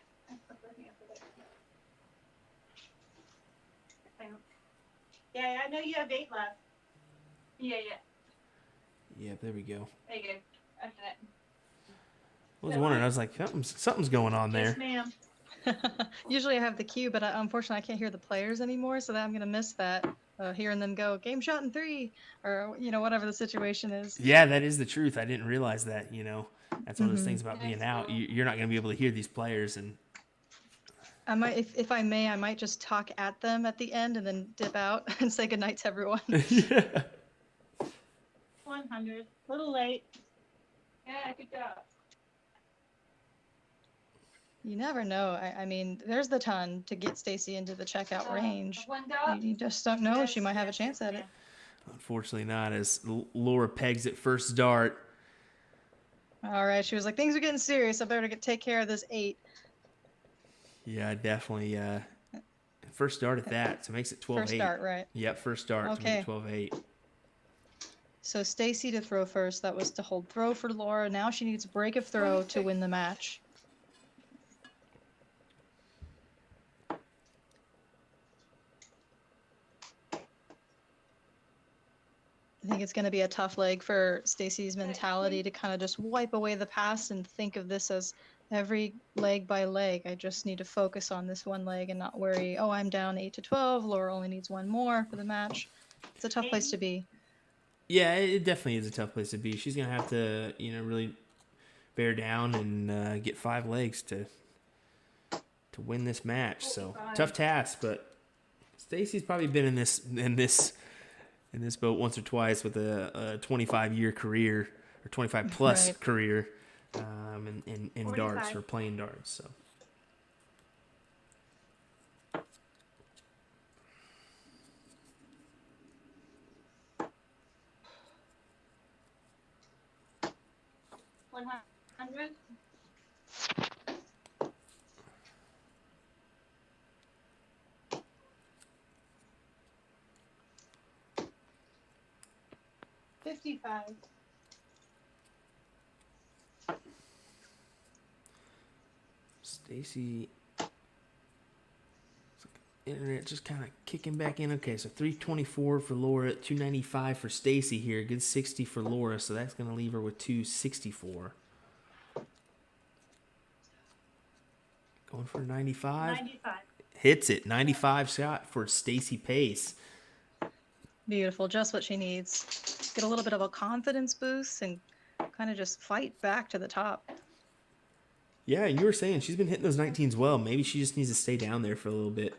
[SPEAKER 4] Yeah, I know you have 8 left.
[SPEAKER 3] Yeah.
[SPEAKER 1] Yep, there we go.
[SPEAKER 3] There you go. I've done it.
[SPEAKER 1] I was wondering. I was like, something's going on
[SPEAKER 4] Yes,
[SPEAKER 1] there.
[SPEAKER 4] ma'am.
[SPEAKER 2] Usually I have the cue, but unfortunately I can't hear the players anymore, so that I'm gonna miss that. Hearing them go game shot in 3, or whatever the situation is.
[SPEAKER 1] Yeah, that is the truth. I didn't realize that. That's one of those things about being out. You're not going to be able to hear these players, and
[SPEAKER 2] I might, if I may, I might just talk at them at the end and then dip out and say goodnight to everyone.
[SPEAKER 1] yeah.
[SPEAKER 4] 100. Little late.
[SPEAKER 3] Yeah, good job.
[SPEAKER 2] You never know. I mean, there's the ton to get Stacey into the checkout range.
[SPEAKER 3] One dot.
[SPEAKER 2] You just don't know.
[SPEAKER 4] Yes,
[SPEAKER 2] She might have a
[SPEAKER 4] yes,
[SPEAKER 2] chance
[SPEAKER 4] yes,
[SPEAKER 2] at it.
[SPEAKER 4] ma'am.
[SPEAKER 1] Unfortunately, not as Laura pegs at first dart.
[SPEAKER 2] All right, she was like, things are getting serious. I better take care of this 8.
[SPEAKER 1] Yeah, definitely. First dart at that, so it makes it 12-8.
[SPEAKER 2] First start, right?
[SPEAKER 1] Yep, first dart to make it 12-8.
[SPEAKER 2] So Stacey to throw first. That was to hold throw for Laura. Now she needs break of throw to win the match. I think it's going to be a tough leg for Stacey's mentality to kind of just wipe away the past and think of this as every leg by leg. I just need to focus on this one leg and not worry, oh, I'm down 8-12. Laura only needs one more for the match. It's a tough place to be.
[SPEAKER 1] Yeah, it definitely is a tough place to be. She's going to have to, really bear down and get 5 legs to win this match. So, tough task, but Stacey's probably been in this boat once or twice with a 25-year career or 25-plus
[SPEAKER 2] Right.
[SPEAKER 1] career in darts
[SPEAKER 4] 45.
[SPEAKER 1] or playing darts. So
[SPEAKER 3] 100.
[SPEAKER 4] $55.
[SPEAKER 1] Stacey, internet just kind of kicking back in. Okay, so 324 for Laura, 295 for Stacey here. Good 60 for Laura, so that's going to leave her with 264. Going for 95.
[SPEAKER 4] 95.
[SPEAKER 1] Hits it. 95 shot for Stacey Pace.
[SPEAKER 2] Beautiful, just what she needs. Get a little bit of a confidence boost and kind of just fight back to the top.
[SPEAKER 1] Yeah, and you were saying she's been hitting those 19s well. Maybe she just needs to stay down there for a little bit.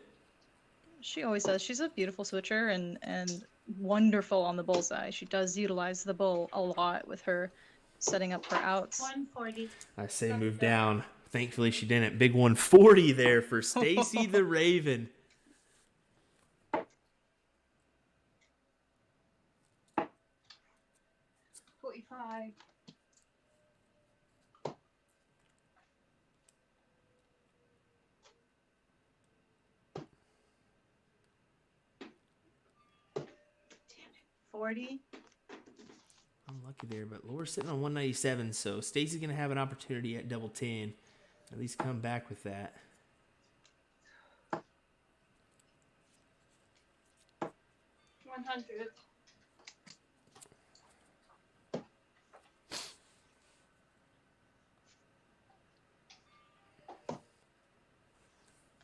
[SPEAKER 2] She always does. She's a beautiful switcher and wonderful on the bullseye. She does utilize the bull a lot with her setting up her outs.
[SPEAKER 4] 140.
[SPEAKER 1] I say move down. Thankfully, she didn't. Big 140 there for Stacey the Raven.
[SPEAKER 3] $45.
[SPEAKER 4] 40.
[SPEAKER 1] Unlucky there, but Laura's sitting on 197, so Stacey's going to have an opportunity at double 10. At least come back with that.
[SPEAKER 4] 100.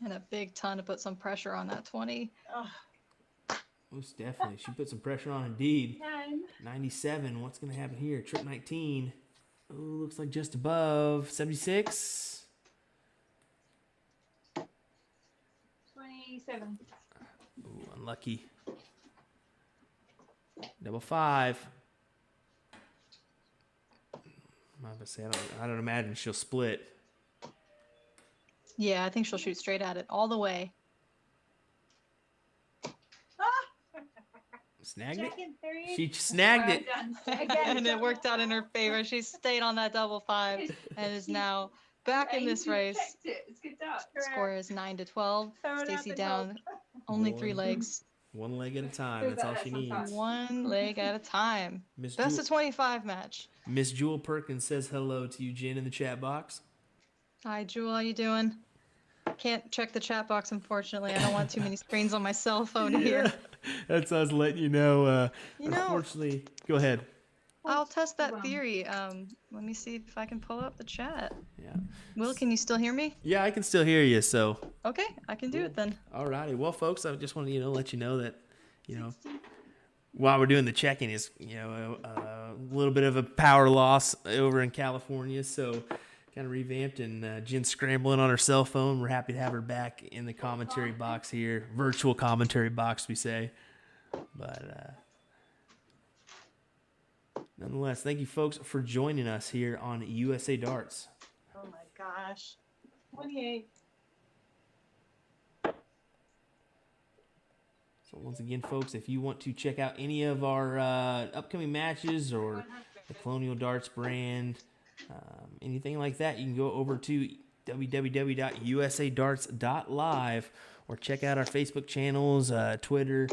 [SPEAKER 2] And a big ton to put some pressure on that 20.
[SPEAKER 4] Oh,
[SPEAKER 1] Most definitely. She put some pressure on indeed.
[SPEAKER 4] 9.
[SPEAKER 1] 97. What's going to happen here? Trip 19. Oh, looks like just above. 76.
[SPEAKER 3] 27.
[SPEAKER 1] Ooh, unlucky. Double 5. I'm about to say, I don't imagine she'll split.
[SPEAKER 2] Yeah, I think she'll shoot straight at it all the way.
[SPEAKER 1] Snagged it?
[SPEAKER 4] Second 3.
[SPEAKER 1] She snagged it.
[SPEAKER 2] And it worked out in her favor. She stayed on that double 5 and is now back in this race.
[SPEAKER 3] It's good dart.
[SPEAKER 2] Score is 9-12.
[SPEAKER 4] Throw it out
[SPEAKER 2] Stacey
[SPEAKER 4] the
[SPEAKER 2] down only 3
[SPEAKER 1] One.
[SPEAKER 2] legs.
[SPEAKER 1] One leg at a time. That's all she needs.
[SPEAKER 2] One leg at a time.
[SPEAKER 1] Miss
[SPEAKER 2] Best
[SPEAKER 1] Jewel,
[SPEAKER 2] of 25 match.
[SPEAKER 1] Miss Jewel Perkins says hello to you, Jen, in the chat box.
[SPEAKER 2] Hi, Jewel. How you doing? Can't check the chat box, unfortunately. I don't want too many screens on my cell phone here.
[SPEAKER 1] That's us letting you know.
[SPEAKER 2] You know-
[SPEAKER 1] Unfortunately, go ahead.
[SPEAKER 2] I'll test that theory. Let me see if I can pull up the chat.
[SPEAKER 1] Yeah.
[SPEAKER 2] Will, can you still hear me?
[SPEAKER 1] Yeah, I can still hear you. So,
[SPEAKER 2] Okay, I can do it then.
[SPEAKER 1] alrighty. Well, folks, I just want to let you know that while we're doing the checking is a little bit of a power loss over in California. So, kind of revamped, and Jen's scrambling on her cell phone. We're happy to have her back in the commentary box here, virtual commentary box, we say. But nonetheless, thank you, folks, for joining us here on USA Darts.
[SPEAKER 4] Oh my gosh. 28.
[SPEAKER 1] So once again, folks, if you want to check out any of our upcoming matches or the Colonial Darts brand, anything like that, you can go over to www.usadarts.live or check out our Facebook channels, Twitter,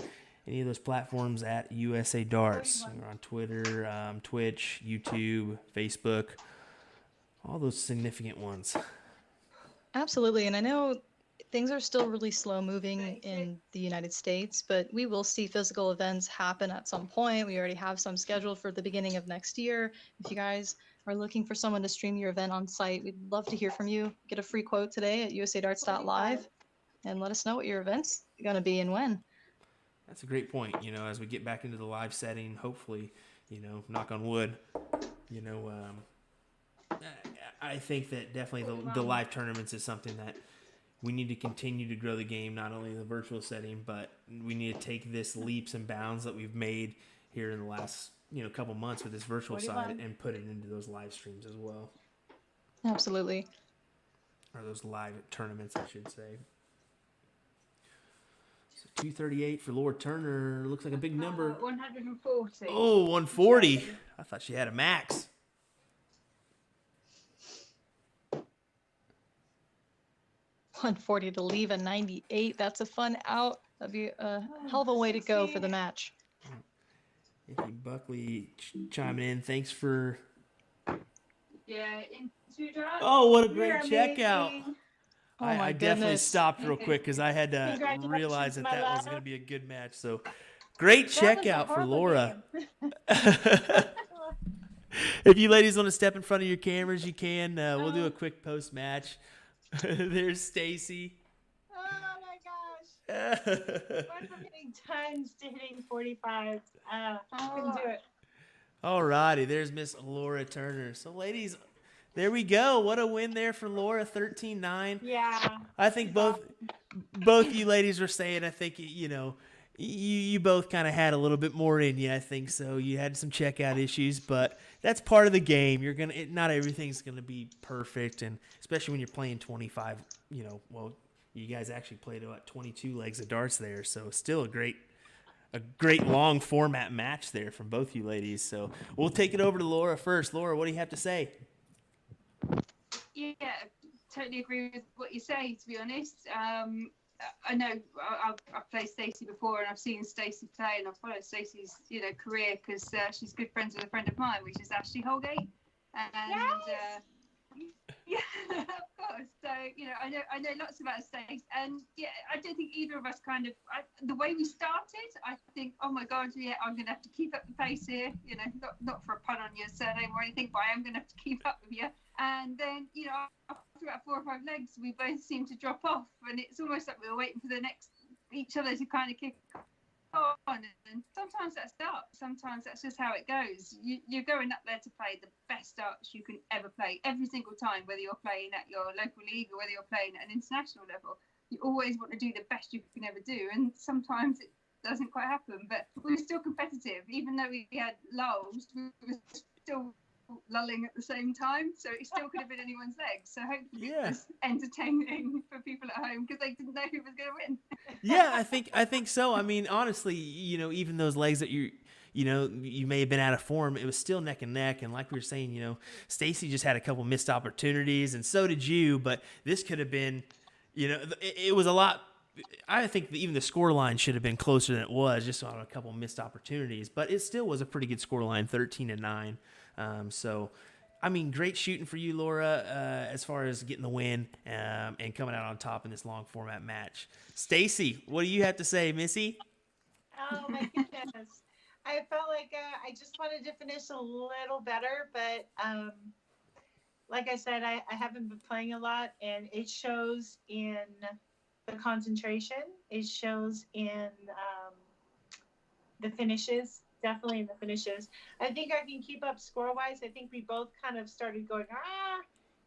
[SPEAKER 1] any of those platforms at USA Darts. We're on Twitter, Twitch, YouTube, Facebook, all those significant ones.
[SPEAKER 2] Absolutely, and I know things are still really slow moving in the United States, but we will see physical events happen at some point. We already have some scheduled for the beginning of next year. If you guys are looking for someone to stream your event on site, we'd love to hear from you. Get a free quote today at usadarts.live and let us know what your event's going to be and when.
[SPEAKER 1] That's a great point. As we get back into the live setting, hopefully, knock on wood, I think that definitely the live tournaments is something that we need to continue to grow the game, not only in the virtual setting, but we need to take this leaps and bounds that we've made here in the last, couple months with this virtual
[SPEAKER 4] 41.
[SPEAKER 1] side and put it into those live streams as well.
[SPEAKER 2] Absolutely.
[SPEAKER 1] Or those live tournaments, I should say. So 238 for Laura Turner. Looks like a big number.
[SPEAKER 3] 140.
[SPEAKER 1] Oh, 140. I thought she had a max.
[SPEAKER 2] $140 to leave a 98. That's a fun out. That'd be a hell of a way to go for the match.
[SPEAKER 1] Anthony Buckley chiming in. Thanks for.
[SPEAKER 3] Yeah, in 2 darts.
[SPEAKER 1] Oh, what a great
[SPEAKER 4] You're
[SPEAKER 1] checkout.
[SPEAKER 4] amazing.
[SPEAKER 2] Oh my
[SPEAKER 1] I definitely
[SPEAKER 2] goodness.
[SPEAKER 1] stopped real quick because I had to
[SPEAKER 4] Congratulations,
[SPEAKER 1] realize that
[SPEAKER 4] my
[SPEAKER 1] that was
[SPEAKER 4] love.
[SPEAKER 1] going to be a good match. So great
[SPEAKER 4] That was a
[SPEAKER 1] checkout for
[SPEAKER 4] horrible
[SPEAKER 1] Laura.
[SPEAKER 4] game.
[SPEAKER 1] If you ladies want to step in front of your cameras, you can. We'll do a quick post match. There's Stacey.
[SPEAKER 4] Oh my gosh. Went from hitting tons to hitting 45. Couldn't do it.
[SPEAKER 1] Alrighty, there's Miss Laura Turner. So, ladies, there we go. What a win there for Laura, 13-9.
[SPEAKER 4] Yeah.
[SPEAKER 1] I think both you ladies were saying, I think, you both kind of had a little bit more in you, I think so. You had some checkout issues, but that's part of the game. Not everything's gonna be perfect, and especially when you're playing 25. Well, you guys actually played 22 legs of darts there, so still a great long format match there from both you ladies. So we'll take it over to Laura first. Laura, what do you have to say?
[SPEAKER 3] Yeah, totally agree with what you say, to be honest. I know I've played Stacey before, and I've seen Stacey play, and I've followed Stacey's career because she's good friends with a friend of mine, which is Ashley Holgate, and yeah, of course. So I know lots about Stacey, and yeah, I don't think either of us the way we started. I think, oh my God, yeah, I'm gonna have to keep up the pace here. Not for a pun on your surname or anything, but I am gonna have to keep up with you. And then, after about 4 or 5 legs, we both seem to drop off, and it's almost like we were waiting for each other to kind of kick on. And sometimes that's dark. Sometimes that's just how it goes. You're going up there to play the best darts you can ever play every single time, whether you're playing at your local league or whether you're playing at an international level. You always want to do the best you can ever do, and sometimes it doesn't quite happen. But we were still competitive, even though we had lulls. We were still lulling at the same time, so it still could have been anyone's legs. So hopefully it was entertaining for people at home because they didn't know who was going to win.
[SPEAKER 1] Yeah, I think so. I mean, honestly, even those legs that you may have been out of form, it was still neck and neck. And like we were saying, Stacey just had a couple missed opportunities, and so did you. But this could have been, it was a lot. I think even the score line should have been closer than it was, just on a couple missed opportunities. But it still was a pretty good score line, 13-9. So, I mean, great shooting for you, Laura, as far as getting the win and coming out on top in this long format match. Stacey, what do you have to say, Missy?
[SPEAKER 4] Oh my goodness. I felt like I just wanted to finish a little better, but like I said, I haven't been playing a lot, and it shows in the concentration. It shows in the finishes. Definitely in the finishes. I think I can keep up score-wise. I think we both kind of started going,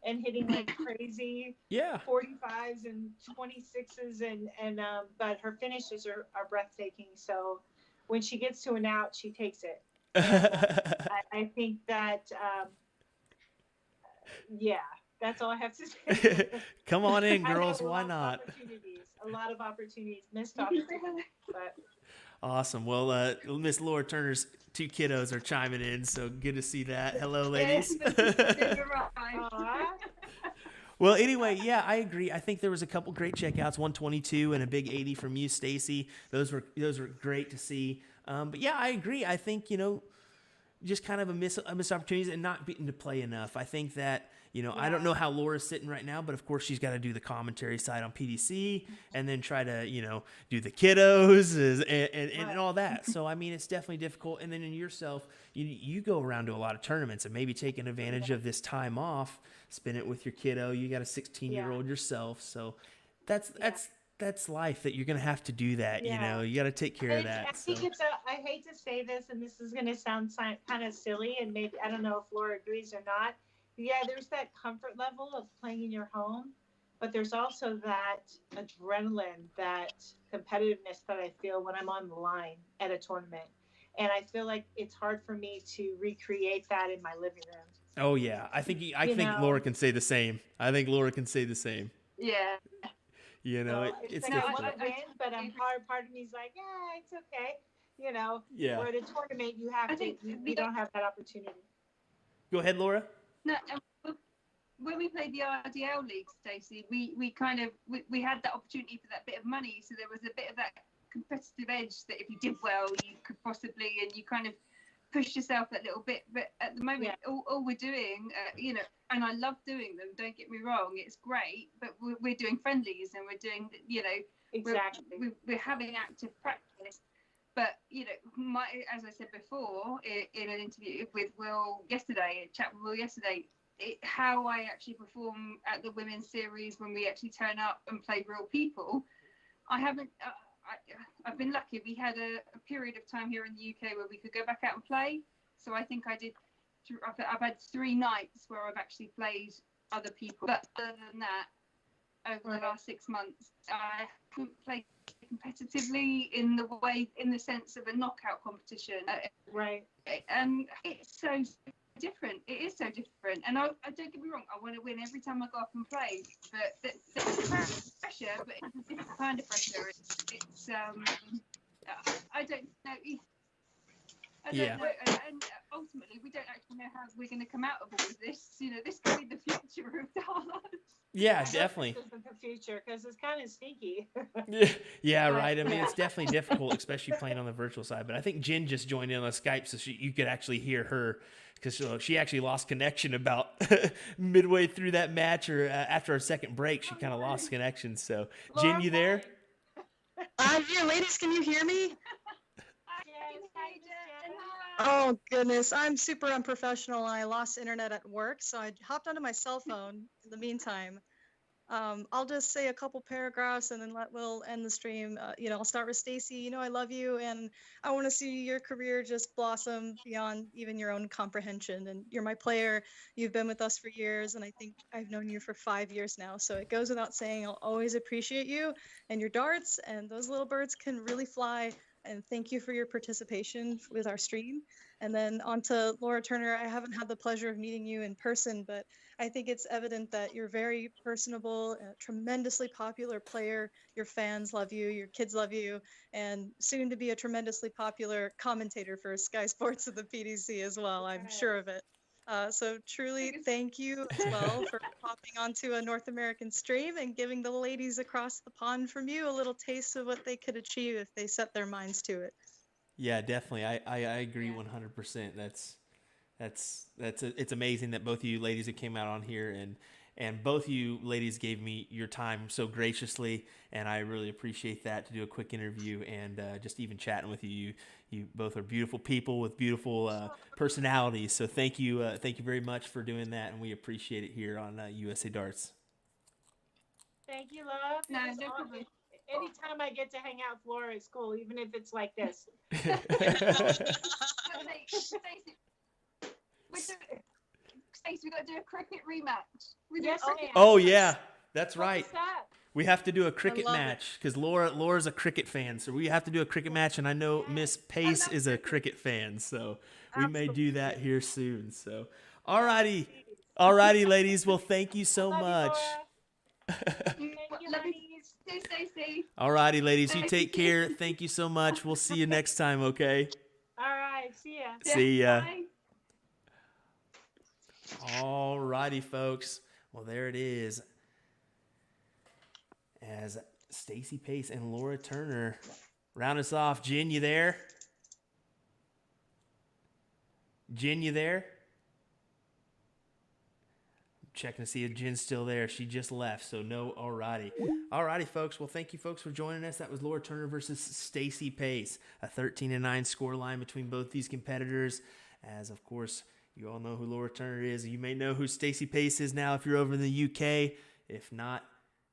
[SPEAKER 4] and hitting like crazy.
[SPEAKER 1] Yeah.
[SPEAKER 4] 45s and 26s, and but her finishes are breathtaking. So when she gets to an out, she takes it. And, I think that, yeah, that's all I have to say.
[SPEAKER 1] Come on in, girls. Why not?
[SPEAKER 4] A lot of opportunities, missed opportunities, but.
[SPEAKER 1] Awesome. Well, Miss Laura Turner's 2 kiddos are chiming in, so good to see that. Hello, ladies. Well, anyway, yeah, I agree. I think there was a couple great checkouts, 122 and a big 80 from you, Stacey. Those were great to see. But yeah, I agree. I think just kind of a missed opportunities and not beaten to play enough. I think that. I don't know how Laura's sitting right now, but of course she's got to do the commentary side on PDC and then try to, do the kiddos and all that. So, I mean, it's definitely difficult. And then in yourself, you go around to a lot of tournaments and maybe taking advantage of this time off, spend it with your kiddo. You got a 16-year-old yourself. So that's life, that you're going to have to do that. You got to take care of that.
[SPEAKER 4] I think I hate to say this, and this is going to sound kind of silly, and maybe, I don't know if Laura agrees or not. Yeah, there's that comfort level of playing in your home, but there's also that adrenaline, that competitiveness that I feel when I'm on the line at a tournament. And I feel like it's hard for me to recreate that in my living room.
[SPEAKER 1] Oh, yeah. I think Laura can say the same.
[SPEAKER 3] Yeah.
[SPEAKER 1] It's
[SPEAKER 4] like I want to win, but part of me is like, yeah, it's okay.
[SPEAKER 1] Yeah.
[SPEAKER 4] Or at a tournament, you don't have that opportunity.
[SPEAKER 1] Go ahead, Laura.
[SPEAKER 3] No, when we played the RDL league, Stacey, we had that opportunity for that bit of money, so there was a bit of that competitive edge that if you did well, you could possibly, and you kind of push yourself that little bit. But at the moment, all we're doing, and I love doing them. Don't get me wrong, it's great. But we're doing friendlies, and we're doing,
[SPEAKER 4] exactly.
[SPEAKER 3] We're having active practice. But, as I said before, in an interview with Will yesterday, how I actually perform at the women's series when we actually turn up and play real people, I've been lucky. We had a period of time here in the UK where we could go back out and play. So I think I've had 3 nights where I've actually played other people. But other than that, over the last 6 months, I haven't played competitively in the sense of a knockout competition.
[SPEAKER 4] Right.
[SPEAKER 3] And it's so different. It is so different. And I don't get me wrong, I want to win every time I go up and play. But there's pressure, but it's a different kind of pressure. It's I don't know. I don't know. And ultimately, we don't actually know how we're going to come out of all of this. This could be the future of darts.
[SPEAKER 1] Yeah, definitely.
[SPEAKER 4] This is the future. future because it's kind of sneaky.
[SPEAKER 1] Yeah, right. I mean, it's definitely difficult, especially playing on the virtual side. But I think Jen just joined in on Skype, so you could actually hear her because she actually lost connection about midway through that match, or after our second break, she kind of lost connection. So, Jen, you there?
[SPEAKER 2] I'm here, ladies. Can you hear me?
[SPEAKER 4] Yes, hi, Jen.
[SPEAKER 2] Oh goodness, I'm super unprofessional. I lost internet at work, so I hopped onto my cell phone in the meantime. I'll just say a couple paragraphs and then we'll end the stream. I'll start with Stacey. I love you, and I want to see your career just blossom beyond even your own comprehension. And you're my player. You've been with us for years, and I think I've known you for 5 years now. So it goes without saying, I'll always appreciate you and your darts, and those little birds can really fly. And thank you for your participation with our stream. And then on to Laura Turner. I haven't had the pleasure of meeting you in person, but I think it's evident that you're very personable, a tremendously popular player. Your fans love you, your kids love you, and soon to be a tremendously popular commentator for Sky Sports and the PDC as well. I'm sure of it. So truly, thank you as well for popping onto a North American stream and giving the ladies across the pond from you a little taste of what they could achieve if they set their minds to it.
[SPEAKER 1] Yeah, definitely. I agree 100%. It's amazing that both of you ladies that came out on here and both of you ladies gave me your time so graciously, and I really appreciate that, to do a quick interview and just even chatting with you. You both are beautiful people with beautiful personalities. So thank you very much for doing that, and we appreciate it here on USA Darts.
[SPEAKER 4] Thank you, love.
[SPEAKER 3] No,
[SPEAKER 4] It was
[SPEAKER 3] no
[SPEAKER 4] awesome.
[SPEAKER 3] problem.
[SPEAKER 4] Anytime I get to hang out with Laura, it's cool, even if it's like this.
[SPEAKER 3] Stacey, we got to do a cricket rematch.
[SPEAKER 4] Yes, ma'am.
[SPEAKER 1] Oh yeah, that's
[SPEAKER 4] What
[SPEAKER 1] right.
[SPEAKER 4] was that?
[SPEAKER 1] We have to do a cricket
[SPEAKER 2] love it.
[SPEAKER 1] match because Laura's a cricket fan, so we have to do a cricket match, and I know Miss Pace is a cricket fan, so we may do that here soon. So, alrighty, ladies. Well, thank you so
[SPEAKER 4] Love
[SPEAKER 1] much.
[SPEAKER 4] You, Laura. Thank you,
[SPEAKER 3] Love you.
[SPEAKER 4] ladies.
[SPEAKER 3] Stacey.
[SPEAKER 1] Alrighty, ladies. You take care. Thank you so much. We'll see you next time. Okay.
[SPEAKER 4] All right, see ya.
[SPEAKER 1] See ya.
[SPEAKER 3] Bye.
[SPEAKER 1] Alrighty, folks. Well, there it is. As Stacey Pace and Laura Turner round us off. Jen, you there? Jen, you there? Checking to see if Jen's still there. She just left, so no. Alrighty, folks. Well, thank you, folks, for joining us. That was Laura Turner versus Stacey Pace. A 13-9 score line between both these competitors. As, of course, you all know who Laura Turner is. You may know who Stacey Pace is now if you're over in the UK. If not,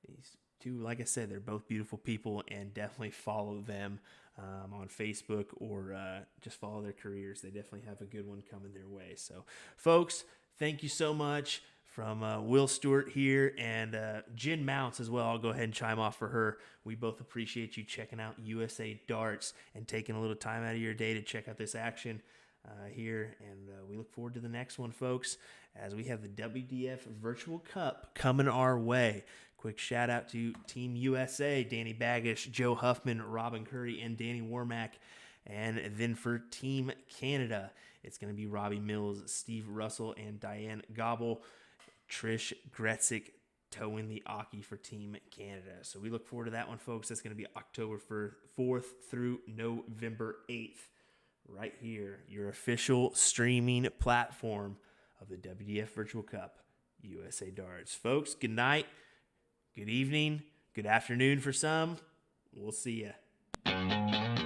[SPEAKER 1] these two, like I said, they're both beautiful people, and definitely follow them on Facebook, or just follow their careers. They definitely have a good one coming their way. So, folks, thank you so much. From Will Stewart here, and Jen Mounts as well. I'll go ahead and chime off for her. We both appreciate you checking out USA Darts and taking a little time out of your day to check out this action here. And we look forward to the next one, folks, as we have the WDF Virtual Cup coming our way. Quick shout out to Team USA, Danny Baggish, Joe Huffman, Robin Curry, and Danny Warmack. And then for Team Canada, it's going to be Robbie Mills, Steve Russell, and Diane Gobble. Trish Gretzik towing the Aki for Team Canada. So we look forward to that one, folks. That's going to be October 4th through November 8th. Right here, your official streaming platform of the WDF Virtual Cup, USA Darts. Folks, good night, good evening, good afternoon for some. We'll see ya.